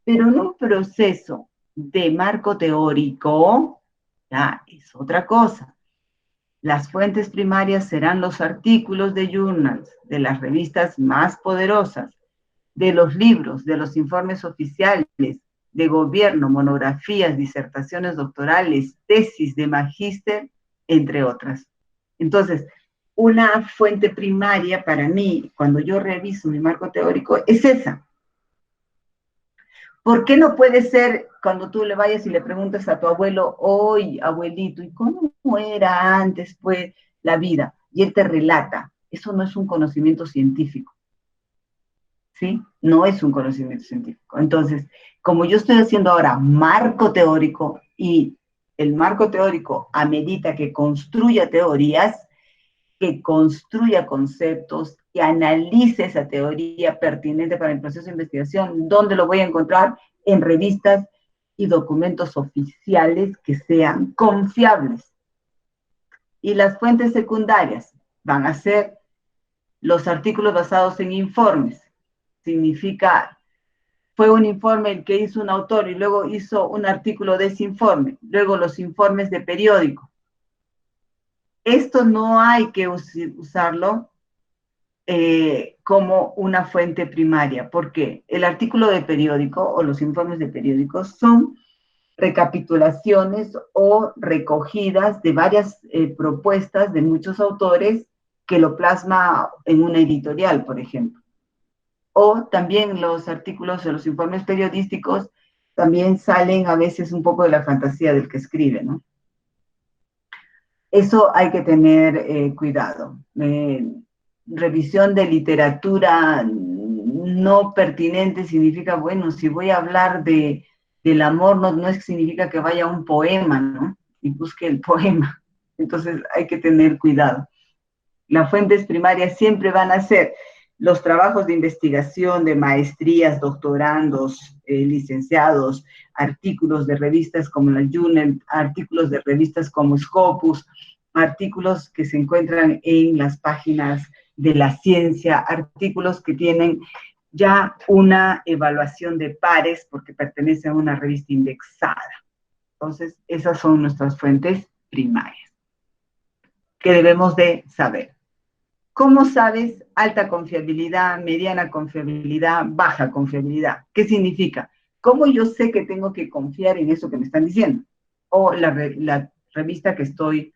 Speaker 1: pero en un proceso de marco teórico, ya es otra cosa. Las fuentes primarias serán los artículos de journals, de las revistas más poderosas, de los libros, de los informes oficiales, de gobierno, monografías, disertaciones doctorales, tesis de magíster, entre otras. Entonces, una fuente primaria para mí, cuando yo reviso mi marco teórico, es esa. ¿Por qué no puede ser cuando tú le vayas y le preguntas a tu abuelo, oye, abuelito, ¿y cómo era antes, pues, la vida? Y él te relata. Eso no es un conocimiento científico. ¿Sí? No es un conocimiento científico. Entonces, como yo estoy haciendo ahora marco teórico y el marco teórico amerita que construya teorías, que construya conceptos, que analice esa teoría pertinente para el proceso de investigación, ¿dónde lo voy a encontrar? En revistas y documentos oficiales que sean confiables. Y las fuentes secundarias van a ser los artículos basados en informes. Significa, fue un informe el que hizo un autor y luego hizo un artículo de ese informe, luego los informes de periódico. Esto no hay que usarlo como una fuente primaria, porque el artículo de periódico o los informes de periódico son recapitulaciones o recogidas de varias propuestas de muchos autores que lo plasma en una editorial, por ejemplo. O también los artículos o los informes periodísticos también salen a veces un poco de la fantasía del que escribe, ¿no? Eso hay que tener cuidado. Revisión de literatura no pertinente significa, bueno, si voy a hablar del amor, no es que significa que vaya a un poema, ¿no? Y busque el poema. Entonces hay que tener cuidado. Las fuentes primarias siempre van a ser los trabajos de investigación de maestrías, doctorandos, licenciados, artículos de revistas como la Journal, artículos de revistas como Scopus, artículos que se encuentran en las páginas de la ciencia, artículos que tienen ya una evaluación de pares porque pertenecen a una revista indexada. Entonces, esas son nuestras fuentes primarias que debemos de saber. ¿Cómo sabes alta confiabilidad, mediana confiabilidad, baja confiabilidad? ¿Qué significa? ¿Cómo yo sé que tengo que confiar en eso que me están diciendo? O la revista que estoy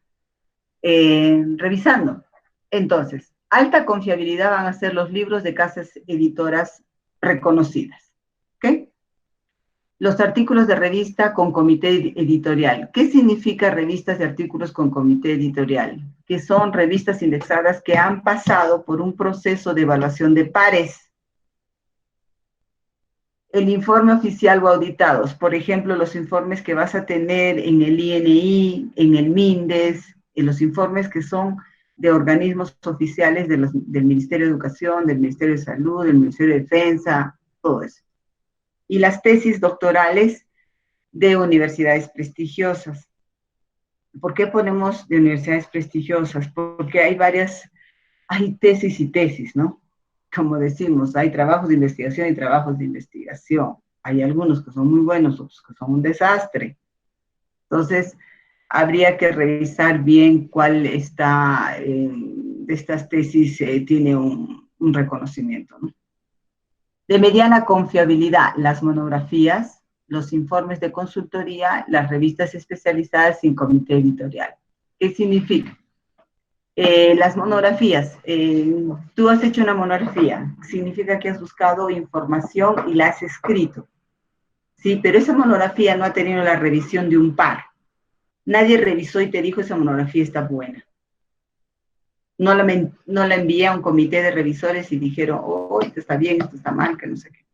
Speaker 1: revisando. Entonces, alta confiabilidad van a ser los libros de casas editoras reconocidas. ¿Ok? Los artículos de revista con comité editorial. ¿Qué significa revistas de artículos con comité editorial? Que son revistas indexadas que han pasado por un proceso de evaluación de pares. El informe oficial o auditados, por ejemplo, los informes que vas a tener en el INI, en el MINDES, en los informes que son de organismos oficiales del Ministerio de Educación, del Ministerio de Salud, del Ministerio de Defensa, todo eso. Y las tesis doctorales de universidades prestigiosas. ¿Por qué ponemos de universidades prestigiosas? Porque hay tesis y tesis, ¿no? Como decimos, hay trabajos de investigación y trabajos de investigación. Hay algunos que son muy buenos, otros que son un desastre. Entonces, habría que revisar bien cuál de estas tesis tiene un reconocimiento, ¿no? De mediana confiabilidad, las monografías, los informes de consultoría, las revistas especializadas sin comité editorial. ¿Qué significa? Las monografías, tú has hecho una monografía, significa que has buscado información y la has escrito, ¿sí? Pero esa monografía no ha tenido la revisión de un par. Nadie revisó y te dijo esa monografía está buena. No la envié a un comité de revisores y dijeron, oh, esto está bien, esto está mal, que no sé qué.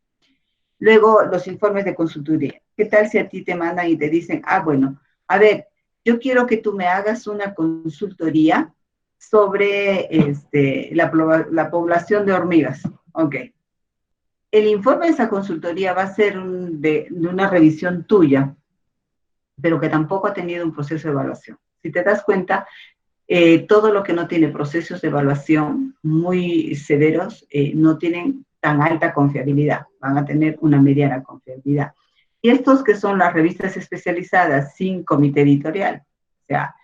Speaker 1: Luego, los informes de consultoría. ¿Qué tal si a ti te mandan y te dicen, bueno, a ver, yo quiero que tú me hagas una consultoría sobre la población de hormigas. Ok. El informe de esa consultoría va a ser de una revisión tuya, pero que tampoco ha tenido un proceso de evaluación. Si te das cuenta, todo lo que no tiene procesos de evaluación muy severos no tienen tan alta confiabilidad, van a tener una mediana confiabilidad. Y estos que son las revistas especializadas sin comité editorial, o sea,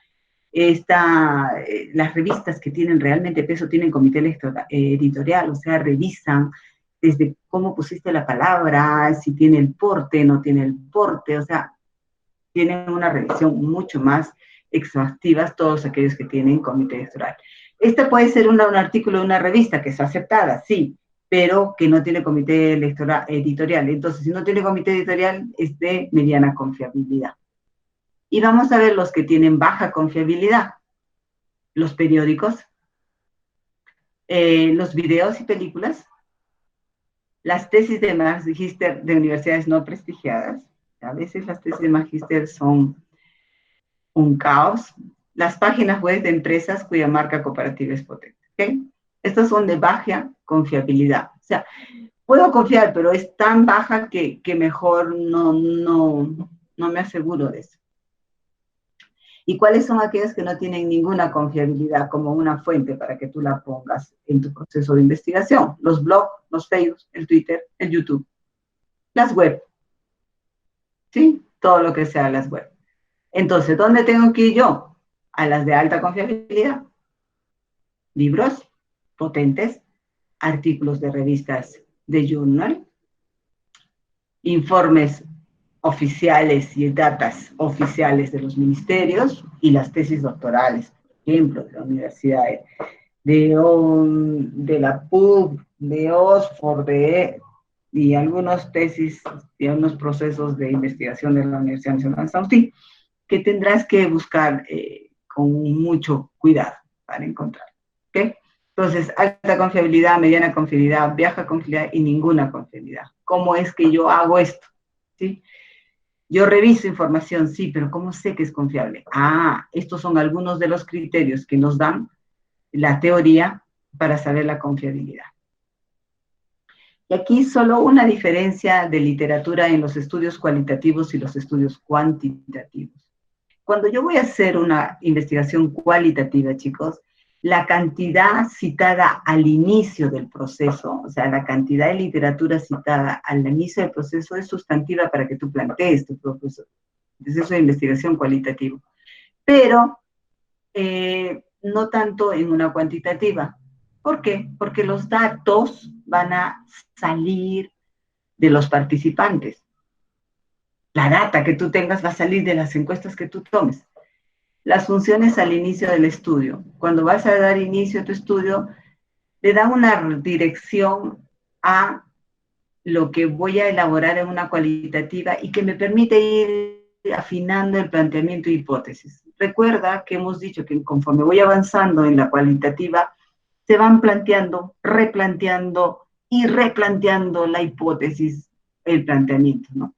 Speaker 1: las revistas que tienen realmente peso tienen comité editorial, o sea, revisan desde cómo pusiste la palabra, si tiene el porte, no tiene el porte, o sea, tienen una revisión mucho más exhaustivas todos aquellos que tienen comité editorial. Este puede ser un artículo de una revista que es aceptada, sí, pero que no tiene comité editorial. Entonces, si no tiene comité editorial, es de mediana confiabilidad. Y vamos a ver los que tienen baja confiabilidad. Los periódicos, los videos y películas, las tesis de magíster de universidades no prestigiadas. A veces las tesis de magíster son un caos. Las páginas web de empresas cuya marca cooperativa es potente. ¿Okay? Estas son de baja confiabilidad. O sea, puedo confiar, pero es tan baja que mejor no me aseguro de eso. ¿Y cuáles son aquellas que no tienen ninguna confiabilidad como una fuente para que tú la pongas en tu proceso de investigación? Los blogs, los Facebook, el Twitter, el YouTube, las web. ¿Sí? Todo lo que sea las web. Entonces, ¿dónde tengo que ir yo? A las de alta confiabilidad. Libros potentes, artículos de revistas de journal, informes oficiales y datas oficiales de los ministerios y las tesis doctorales, por ejemplo, de la universidad de la PUC, de Oxford, y algunas tesis y algunos procesos de investigación de la Universidad Nacional de San Agustín, que tendrás que buscar con mucho cuidado para encontrar. ¿Okay? Entonces, alta confiabilidad, mediana confiabilidad, baja confiabilidad y ninguna confiabilidad. ¿Cómo es que yo hago esto? ¿Sí? Yo reviso información, sí, pero ¿cómo sé que es confiable? Estos son algunos de los criterios que nos dan la teoría para saber la confiabilidad. Y aquí solo una diferencia de literatura en los estudios cualitativos y los estudios cuantitativos. Cuando yo voy a hacer una investigación cualitativa, chicos, la cantidad citada al inicio del proceso, o sea, la cantidad de literatura citada al inicio del proceso es sustantiva para que tú plantees tu proceso de investigación cualitativo. Pero no tanto en una cuantitativa. ¿Por qué? Porque los datos van a salir de los participantes. La data que tú tengas va a salir de las encuestas que tú tomes. Las funciones al inicio del estudio. Cuando vas a dar inicio a tu estudio, le da una dirección a lo que voy a elaborar en una cualitativa y que me permite ir afinando el planteamiento de hipótesis. Recuerda que hemos dicho que conforme voy avanzando en la cualitativa, se van planteando, replanteando y replanteando la hipótesis, el planteamiento, ¿no?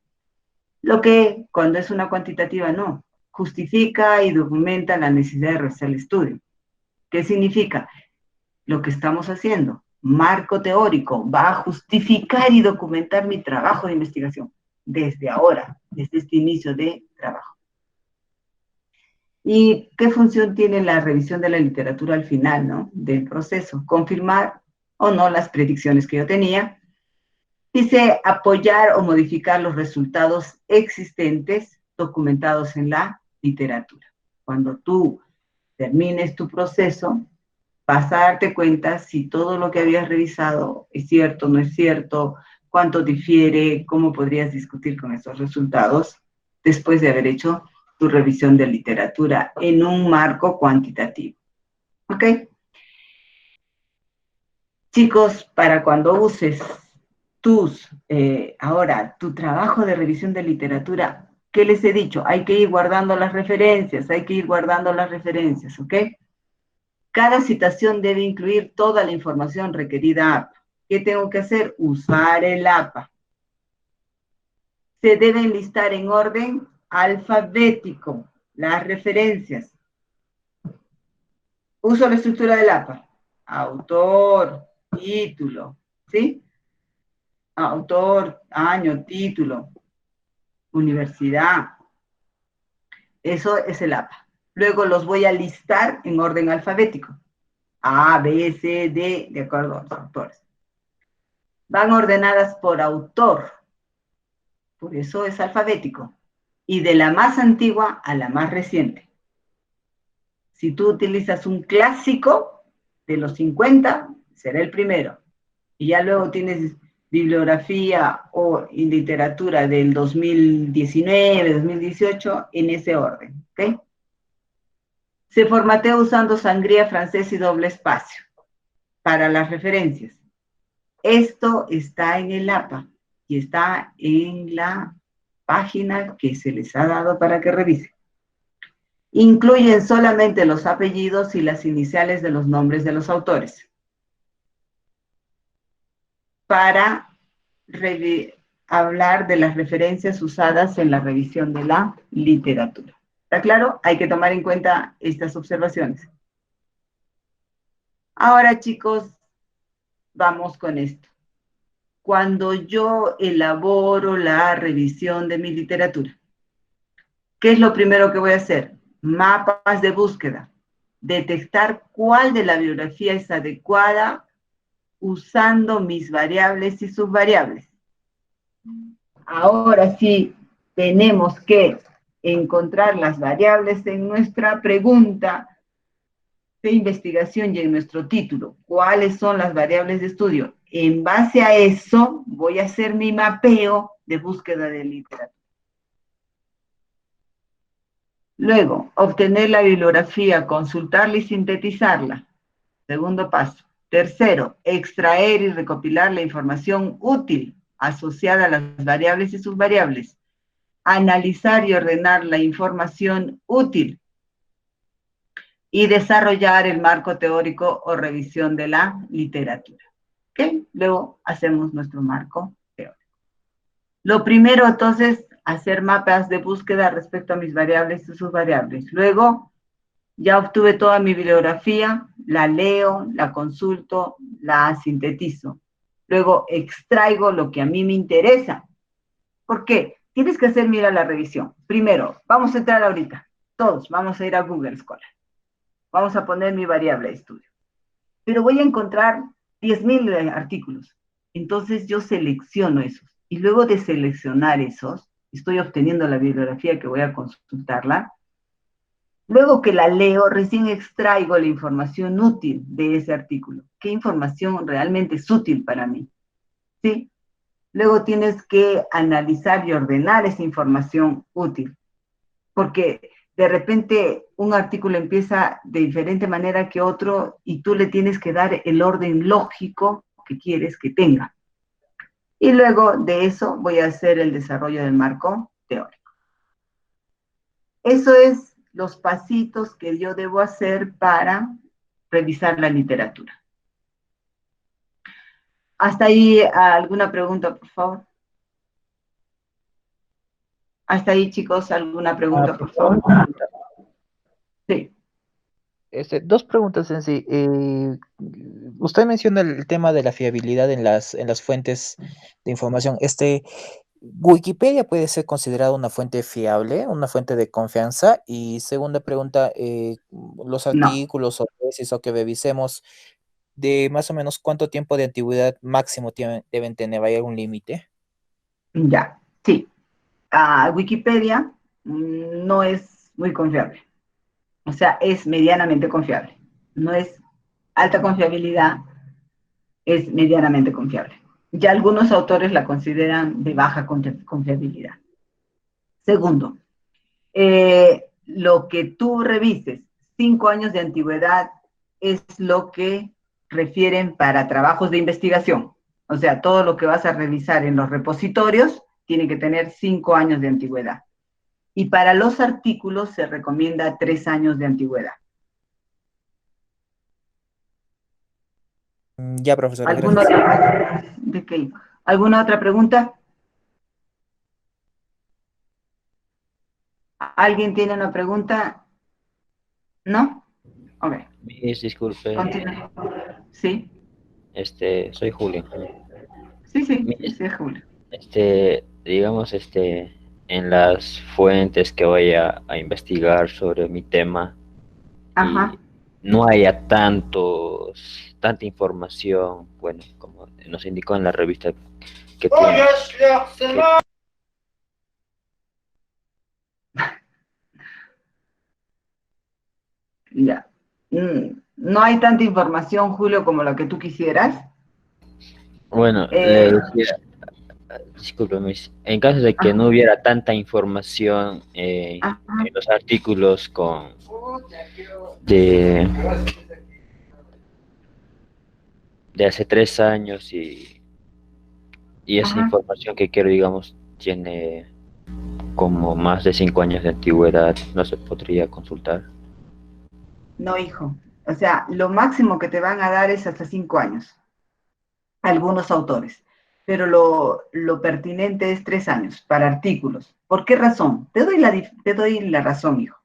Speaker 1: Lo que cuando es una cuantitativa no, justifica y documenta la necesidad de realizar el estudio. ¿Qué significa? Lo que estamos haciendo, marco teórico, va a justificar y documentar mi trabajo de investigación desde ahora, desde este inicio de trabajo. ¿Y qué función tiene la revisión de la literatura al final, ¿no? Del proceso? Confirmar o no las predicciones que yo tenía. Dice apoyar o modificar los resultados existentes documentados en la literatura. Cuando tú termines tu proceso, vas a darte cuenta si todo lo que habías revisado es cierto, no es cierto, cuánto difiere, cómo podrías discutir con esos resultados después de haber hecho tu revisión de literatura en un marco cuantitativo. ¿Ok? Chicos, para cuando uses ahora tu trabajo de revisión de literatura, ¿qué les he dicho? Hay que ir guardando las referencias, ¿ok? Cada citación debe incluir toda la información requerida APA. ¿Qué tengo que hacer? Usar el APA. Se deben listar en orden alfabético las referencias. Uso la estructura del APA. Autor, título, ¿sí? Autor, año, título, universidad. Eso es el APA. Luego los voy a listar en orden alfabético. A, B, C, D, de acuerdo a los autores. Van ordenadas por autor. Por eso es alfabético. Y de la más antigua a la más reciente. Si tú utilizas un clásico de los 50, será el primero. Y ya luego tienes bibliografía o literatura del 2019, 2018, en ese orden. ¿Ok? Se formatea usando sangría francés y doble espacio para las referencias. Esto está en el APA y está en la página que se les ha dado para que revisen. Incluyen solamente los apellidos y las iniciales de los nombres de los autores. Para hablar de las referencias usadas en la revisión de la literatura. ¿Está claro? Hay que tomar en cuenta estas observaciones. Ahora, chicos, vamos con esto. Cuando yo elaboro la revisión de mi literatura, ¿qué es lo primero que voy a hacer? Mapas de búsqueda. Detectar cuál de la bibliografía es adecuada usando mis variables y subvariables. Ahora sí, tenemos que encontrar las variables en nuestra pregunta de investigación y en nuestro título. ¿Cuáles son las variables de estudio? En base a eso, voy a hacer mi mapeo de búsqueda de literatura. Luego, obtener la bibliografía, consultarla y sintetizarla. Segundo paso. Tercero, extraer y recopilar la información útil asociada a las variables y subvariables. Analizar y ordenar la información útil. Y desarrollar el marco teórico o revisión de la literatura. ¿Ok? Luego hacemos nuestro marco teórico. Lo primero, entonces, hacer mapas de búsqueda respecto a mis variables y subvariables. Luego, ya obtuve toda mi bibliografía, la leo, la consulto, la sintetizo. Luego extraigo lo que a mí me interesa. ¿Por qué? Tienes que hacer, mira, la revisión. Primero, vamos a entrar ahorita. Todos vamos a ir a Google Scholar. Vamos a poner mi variable de estudio. Pero voy a encontrar 10,000 artículos. Entonces yo selecciono esos. Y luego de seleccionar esos, estoy obteniendo la bibliografía que voy a consultarla. Luego que la leo, recién extraigo la información útil de ese artículo. ¿Qué información realmente es útil para mí? ¿Sí? Luego tienes que analizar y ordenar esa información útil. Porque de repente un artículo empieza de diferente manera que otro y tú le tienes que dar el orden lógico que quieres que tenga. Y luego de eso voy a hacer el desarrollo del marco teórico. Eso es los pasitos que yo debo hacer para revisar la literatura. ¿Hasta ahí alguna pregunta, por favor? ¿Hasta ahí, chicos, alguna pregunta, por favor? Sí.
Speaker 3: Dos preguntas en sí. Usted menciona el tema de la fiabilidad en las fuentes de información. ¿Wikipedia puede ser considerada una fuente fiable, una fuente de confianza? Y segunda pregunta, los
Speaker 1: No,
Speaker 3: artículos o tesis o que revisemos, de más o menos cuánto tiempo de antigüedad máximo deben tener. ¿Hay algún límite?
Speaker 1: ya, sí. Wikipedia no es muy confiable. O sea, es medianamente confiable. No es alta confiabilidad, es medianamente confiable. Ya algunos autores la consideran de baja confiabilidad. Segundo, lo que tú revises, 5 años de antigüedad, es lo que refieren para trabajos de investigación. O sea, todo lo que vas a revisar en los repositorios tiene que tener 5 años de antigüedad. Y para los artículos se recomienda 3 años de antigüedad.
Speaker 3: Ya, profesora,
Speaker 1: ¿Alguna
Speaker 3: gracias.
Speaker 1: otra, ¿Alguna otra pregunta? ¿Alguien tiene una pregunta? ¿No? Ok,
Speaker 4: Disculpe,
Speaker 1: continúa. ¿Sí?
Speaker 4: soy Julio.
Speaker 1: Sí, sí,
Speaker 4: Miss,
Speaker 1: sí, Julio.
Speaker 4: digamos, en las fuentes que voy a investigar sobre mi tema y
Speaker 1: Ajá.
Speaker 4: no haya tanta información, bueno, como nos indicó en la revista que tiene.
Speaker 1: Ya. No hay tanta información, Julio, como la que tú quisieras.
Speaker 4: Bueno,
Speaker 1: Eh,
Speaker 4: le decía, disculpe, Miss, en caso de que no
Speaker 1: ajá,
Speaker 4: hubiera tanta información
Speaker 1: ajá,
Speaker 4: en los artículos de, de hace 3 años y esa
Speaker 1: ajá.
Speaker 4: información que quiero, digamos, tiene como más de 5 años de antigüedad, no se podría consultar.
Speaker 1: No, hijo. O sea, lo máximo que te van a dar es hasta 5 años, algunos autores. Pero lo pertinente es 3 años para artículos. ¿Por qué razón? Te doy la razón, hijo.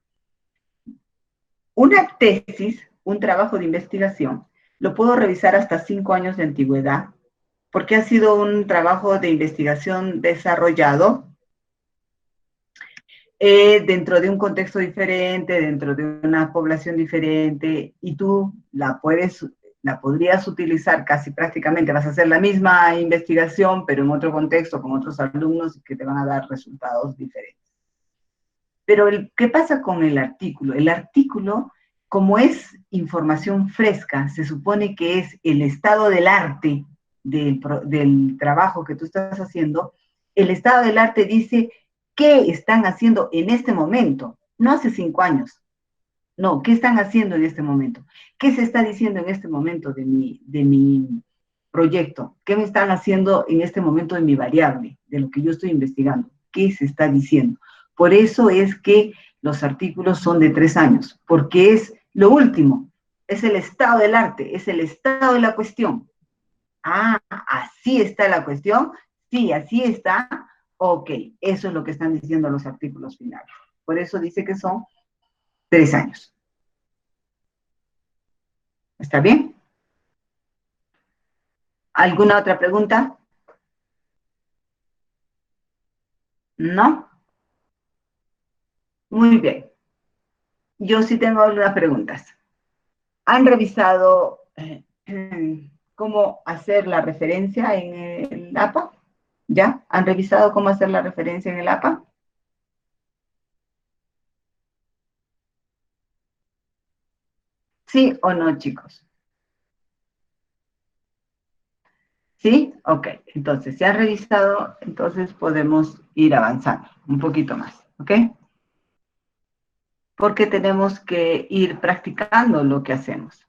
Speaker 1: Una tesis, un trabajo de investigación, lo puedo revisar hasta 5 años de antigüedad, porque ha sido un trabajo de investigación desarrollado dentro de un contexto diferente, dentro de una población diferente, y tú la podrías utilizar casi prácticamente, vas a hacer la misma investigación, pero en otro contexto, con otros alumnos que te van a dar resultados diferentes. Pero ¿qué pasa con el artículo? El artículo, como es información fresca, se supone que es el estado del arte del trabajo que tú estás haciendo. El estado del arte dice qué están haciendo en este momento, no hace 5 años. No, ¿qué están haciendo en este momento? ¿Qué se está diciendo en este momento de mi proyecto? ¿Qué me están haciendo en este momento de mi variable, de lo que yo estoy investigando? ¿Qué se está diciendo? Por eso es que los artículos son de 3 años, porque es lo último, es el estado del arte, es el estado de la cuestión. Ah, así está la cuestión, sí, así está, ok, eso es lo que están diciendo los artículos finales. Por eso dice que son 3 años. ¿Está bien? ¿Alguna otra pregunta? ¿No? Muy bien. Yo sí tengo algunas preguntas. ¿Han revisado cómo hacer la referencia en el APA? ¿Ya? ¿Han revisado cómo hacer la referencia en el APA? ¿Sí o no, chicos? ¿Sí? Ok. Entonces, si han revisado, entonces podemos ir avanzando un poquito más. ¿Ok? Porque tenemos que ir practicando lo que hacemos.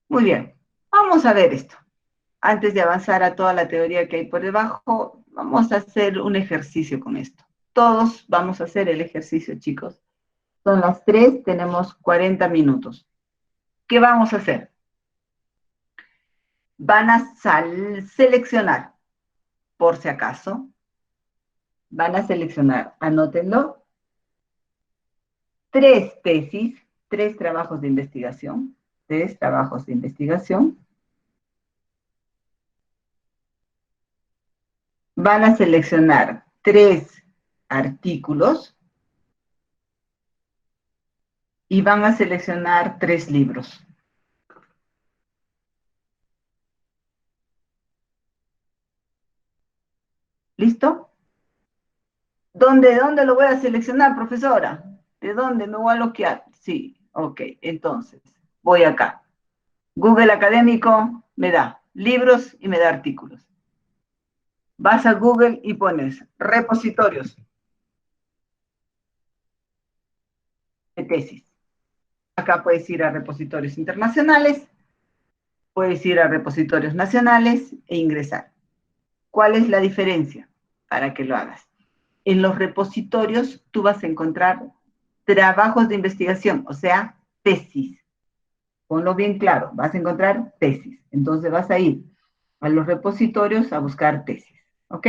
Speaker 1: Muy bien. Vamos a ver esto. Antes de avanzar a toda la teoría que hay por debajo, vamos a hacer un ejercicio con esto. Todos vamos a hacer el ejercicio, chicos. Son las 3, tenemos 40 minutos. ¿Qué vamos a hacer? Van a seleccionar, por si acaso, van a seleccionar, anótenlo, 3 tesis, 3 trabajos de investigación, 3 trabajos de investigación. Van a seleccionar 3 artículos y van a seleccionar 3 libros. ¿Listo? ¿Dónde lo voy a seleccionar, profesora? ¿De dónde me voy a bloquear? Sí, ok, entonces, voy acá. Google Académico me da libros y me da artículos. Vas a Google y pones repositorios de tesis. Acá puedes ir a repositorios internacionales, puedes ir a repositorios nacionales e ingresar. ¿Cuál es la diferencia? Para que lo hagas. En los repositorios tú vas a encontrar trabajos de investigación, o sea, tesis. Ponlo bien claro, vas a encontrar tesis. Entonces vas a ir a los repositorios a buscar tesis. ¿Ok?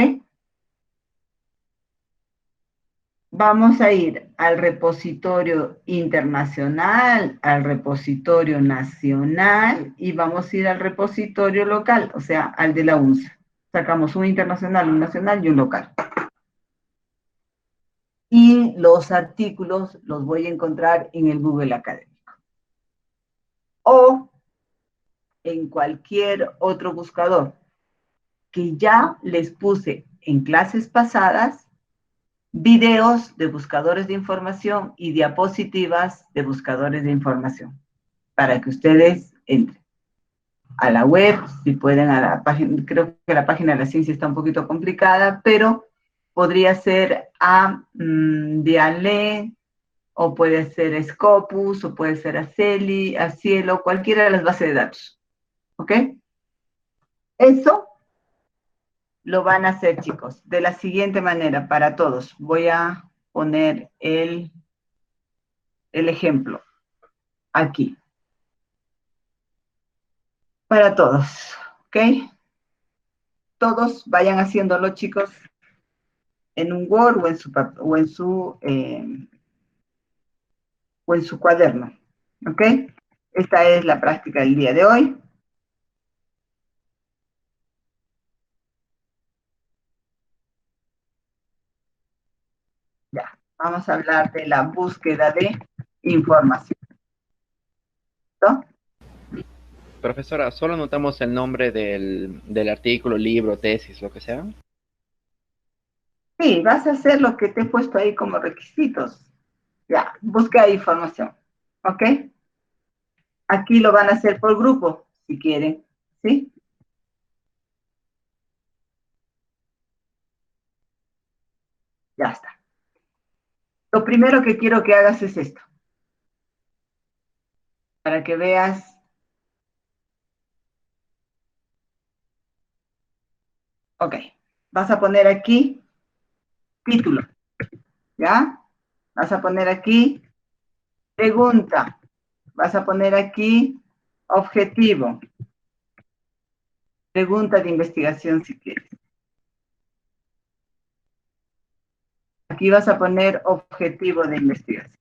Speaker 1: Vamos a ir al repositorio internacional, al repositorio nacional y vamos a ir al repositorio local, o sea, al de la UNSA. Sacamos un internacional, un nacional y un local. Y los artículos los voy a encontrar en el Google Académico. O en cualquier otro buscador que ya les puse en clases pasadas videos de buscadores de información y diapositivas de buscadores de información, para que ustedes entren a la web, si pueden a la página, creo que la página de la ciencia está un poquito complicada, pero podría ser a Dialé, o puede ser Scopus, o puede ser Aceli, Cielo, cualquiera de las bases de datos, ¿ok? Eso lo van a hacer, chicos, de la siguiente manera, para todos. Voy a poner el ejemplo aquí. Para todos, ¿ok? Todos vayan haciéndolo, chicos, en un Word o en su cuaderno, ¿ok? Esta es la práctica del día de hoy. Ya, vamos a hablar de la búsqueda de información. ¿No?
Speaker 5: Profesora, ¿solo anotamos el nombre del artículo, libro, tesis, lo que sea?
Speaker 1: Sí, vas a hacer lo que te he puesto ahí como requisitos. Ya, búsqueda de información, ¿ok? Aquí lo van a hacer por grupo, si quieren, ¿sí? Ya está. Lo primero que quiero que hagas es esto. Para que veas. Ok. Vas a poner aquí título. ¿Ya? Vas a poner aquí pregunta. Vas a poner aquí objetivo. Pregunta de investigación si quieres. Aquí vas a poner objetivo de investigación.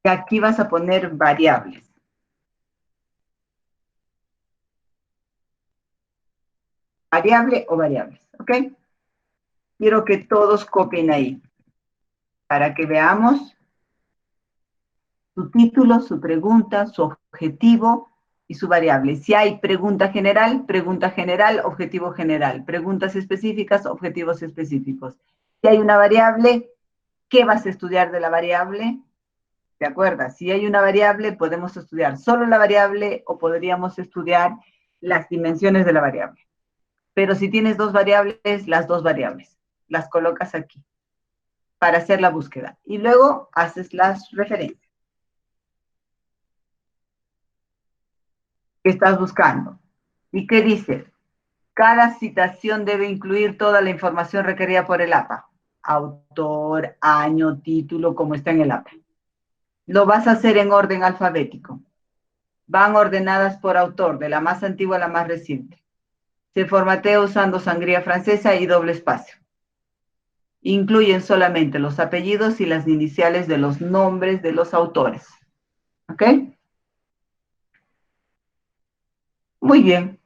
Speaker 1: Y aquí vas a poner variables. Variable o variables, ¿ok? Quiero que todos copien ahí, para que veamos su título, su pregunta, su objetivo y su variable. Si hay pregunta general, objetivo general. Preguntas específicas, objetivos específicos. Si hay una variable, ¿qué vas a estudiar de la variable? ¿Te acuerdas? Si hay una variable, podemos estudiar solo la variable o podríamos estudiar las dimensiones de la variable. Pero si tienes dos variables, las dos variables, las colocas aquí para hacer la búsqueda. Y luego haces las referencias. ¿Qué estás buscando? ¿Y qué dice? Cada citación debe incluir toda la información requerida por el APA. Autor, año, título, como está en el APA. Lo vas a hacer en orden alfabético. Van ordenadas por autor, de la más antigua a la más reciente. Se formatea usando sangría francesa y doble espacio. Incluyen solamente los apellidos y las iniciales de los nombres de los autores. ¿Ok? Muy bien.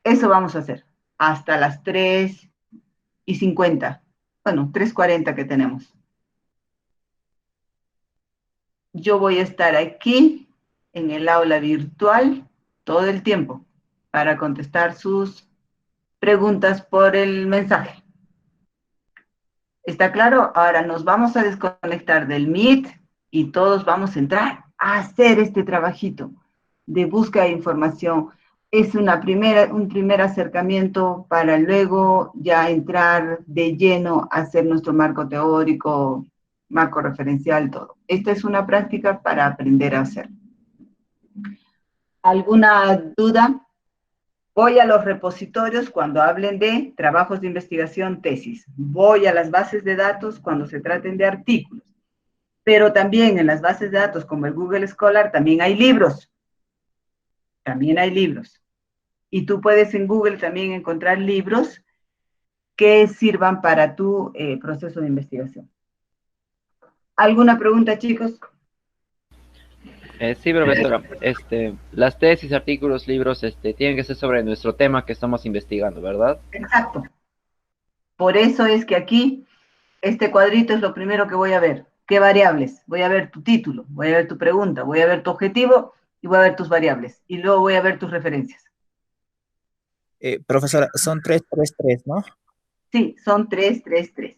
Speaker 1: Eso vamos a hacer. Hasta las 3:50. Bueno, 3:40 que tenemos. Yo voy a estar aquí en el aula virtual todo el tiempo para contestar sus preguntas por el mensaje. ¿Está claro? Ahora nos vamos a desconectar del Meet y todos vamos a entrar a hacer este trabajito de búsqueda de información. Es un primer acercamiento para luego ya entrar de lleno a hacer nuestro marco teórico, marco referencial, todo. Esta es una práctica para aprender a hacer. ¿Alguna duda? Voy a los repositorios cuando hablen de trabajos de investigación, tesis. Voy a las bases de datos cuando se traten de artículos. Pero también en las bases de datos como el Google Scholar también hay libros. También hay libros. Y tú puedes en Google también encontrar libros que sirvan para tu proceso de investigación. ¿Alguna pregunta, chicos?
Speaker 5: Sí, profesora. Las tesis, artículos, libros, tienen que ser sobre nuestro tema que estamos investigando, ¿verdad?
Speaker 1: Exacto. Por eso es que aquí, este cuadrito es lo primero que voy a ver. ¿Qué variables? Voy a ver tu título, voy a ver tu pregunta, voy a ver tu objetivo y voy a ver tus variables. Y luego voy a ver tus referencias.
Speaker 3: Profesora, son 3, 3, 3, ¿no?
Speaker 1: Sí, son 3, 3, 3.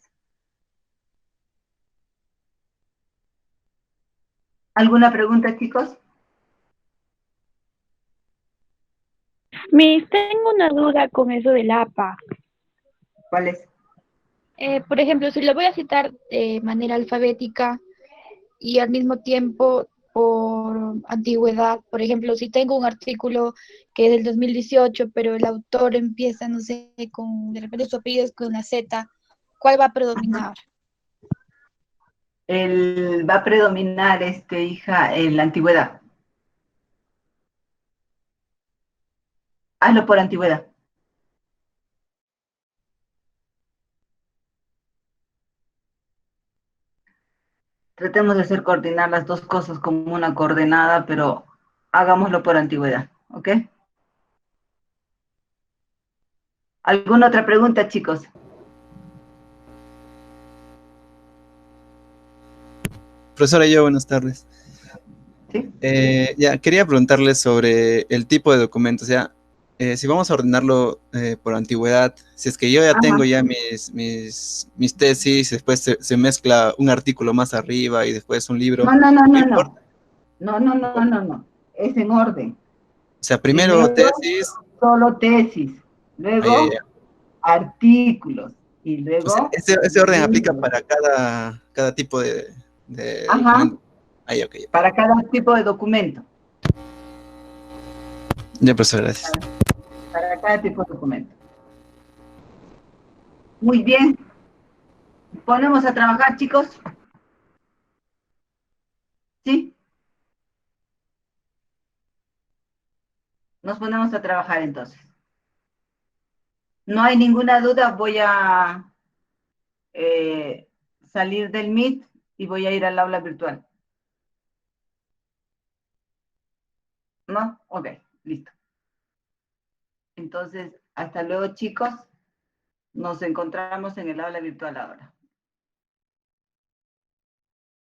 Speaker 1: ¿Alguna pregunta, chicos?
Speaker 2: Miss, tengo una duda con eso del APA.
Speaker 1: ¿Cuál es?
Speaker 2: Por ejemplo, si lo voy a citar de manera alfabética y al mismo tiempo por antigüedad, por ejemplo, si tengo un artículo que es del 2018, pero el autor empieza, no sé, con, de repente su apellido es con la Z, ¿cuál va a predominar?
Speaker 1: Va a predominar, hija, en la antigüedad. Hazlo por antigüedad. Tratemos de hacer coordinar las dos cosas como una coordenada, pero hagámoslo por antigüedad, ¿ok? ¿Alguna otra pregunta, chicos?
Speaker 6: Profesora, yo, buenas tardes.
Speaker 1: ¿Sí?
Speaker 6: Ya, quería preguntarle sobre el tipo de documentos. Ya, si vamos a ordenarlo por antigüedad, si es que yo ya
Speaker 1: Ajá.
Speaker 6: tengo ya mis tesis, después se mezcla un artículo más arriba y después un libro.
Speaker 1: No.
Speaker 6: importa.
Speaker 1: No. Es en orden.
Speaker 6: O sea, primero
Speaker 1: Primero,
Speaker 6: tesis,
Speaker 1: solo tesis.
Speaker 6: ya.
Speaker 1: Luego, artículos. Y
Speaker 6: O sea,
Speaker 1: luego,
Speaker 6: ese orden aplica
Speaker 1: libros.
Speaker 6: para cada tipo de
Speaker 1: Ajá.
Speaker 6: documento. Ahí, ok.
Speaker 1: Para cada tipo de documento.
Speaker 6: Ya, profesor, gracias.
Speaker 1: Para cada tipo de documento. Muy bien. Ponemos a trabajar, chicos. ¿Sí? Nos ponemos a trabajar entonces. No hay ninguna duda, voy a salir del Meet y voy a ir al aula virtual. ¿No? Ok, listo. Entonces, hasta luego, chicos. Nos encontramos en el aula virtual ahora.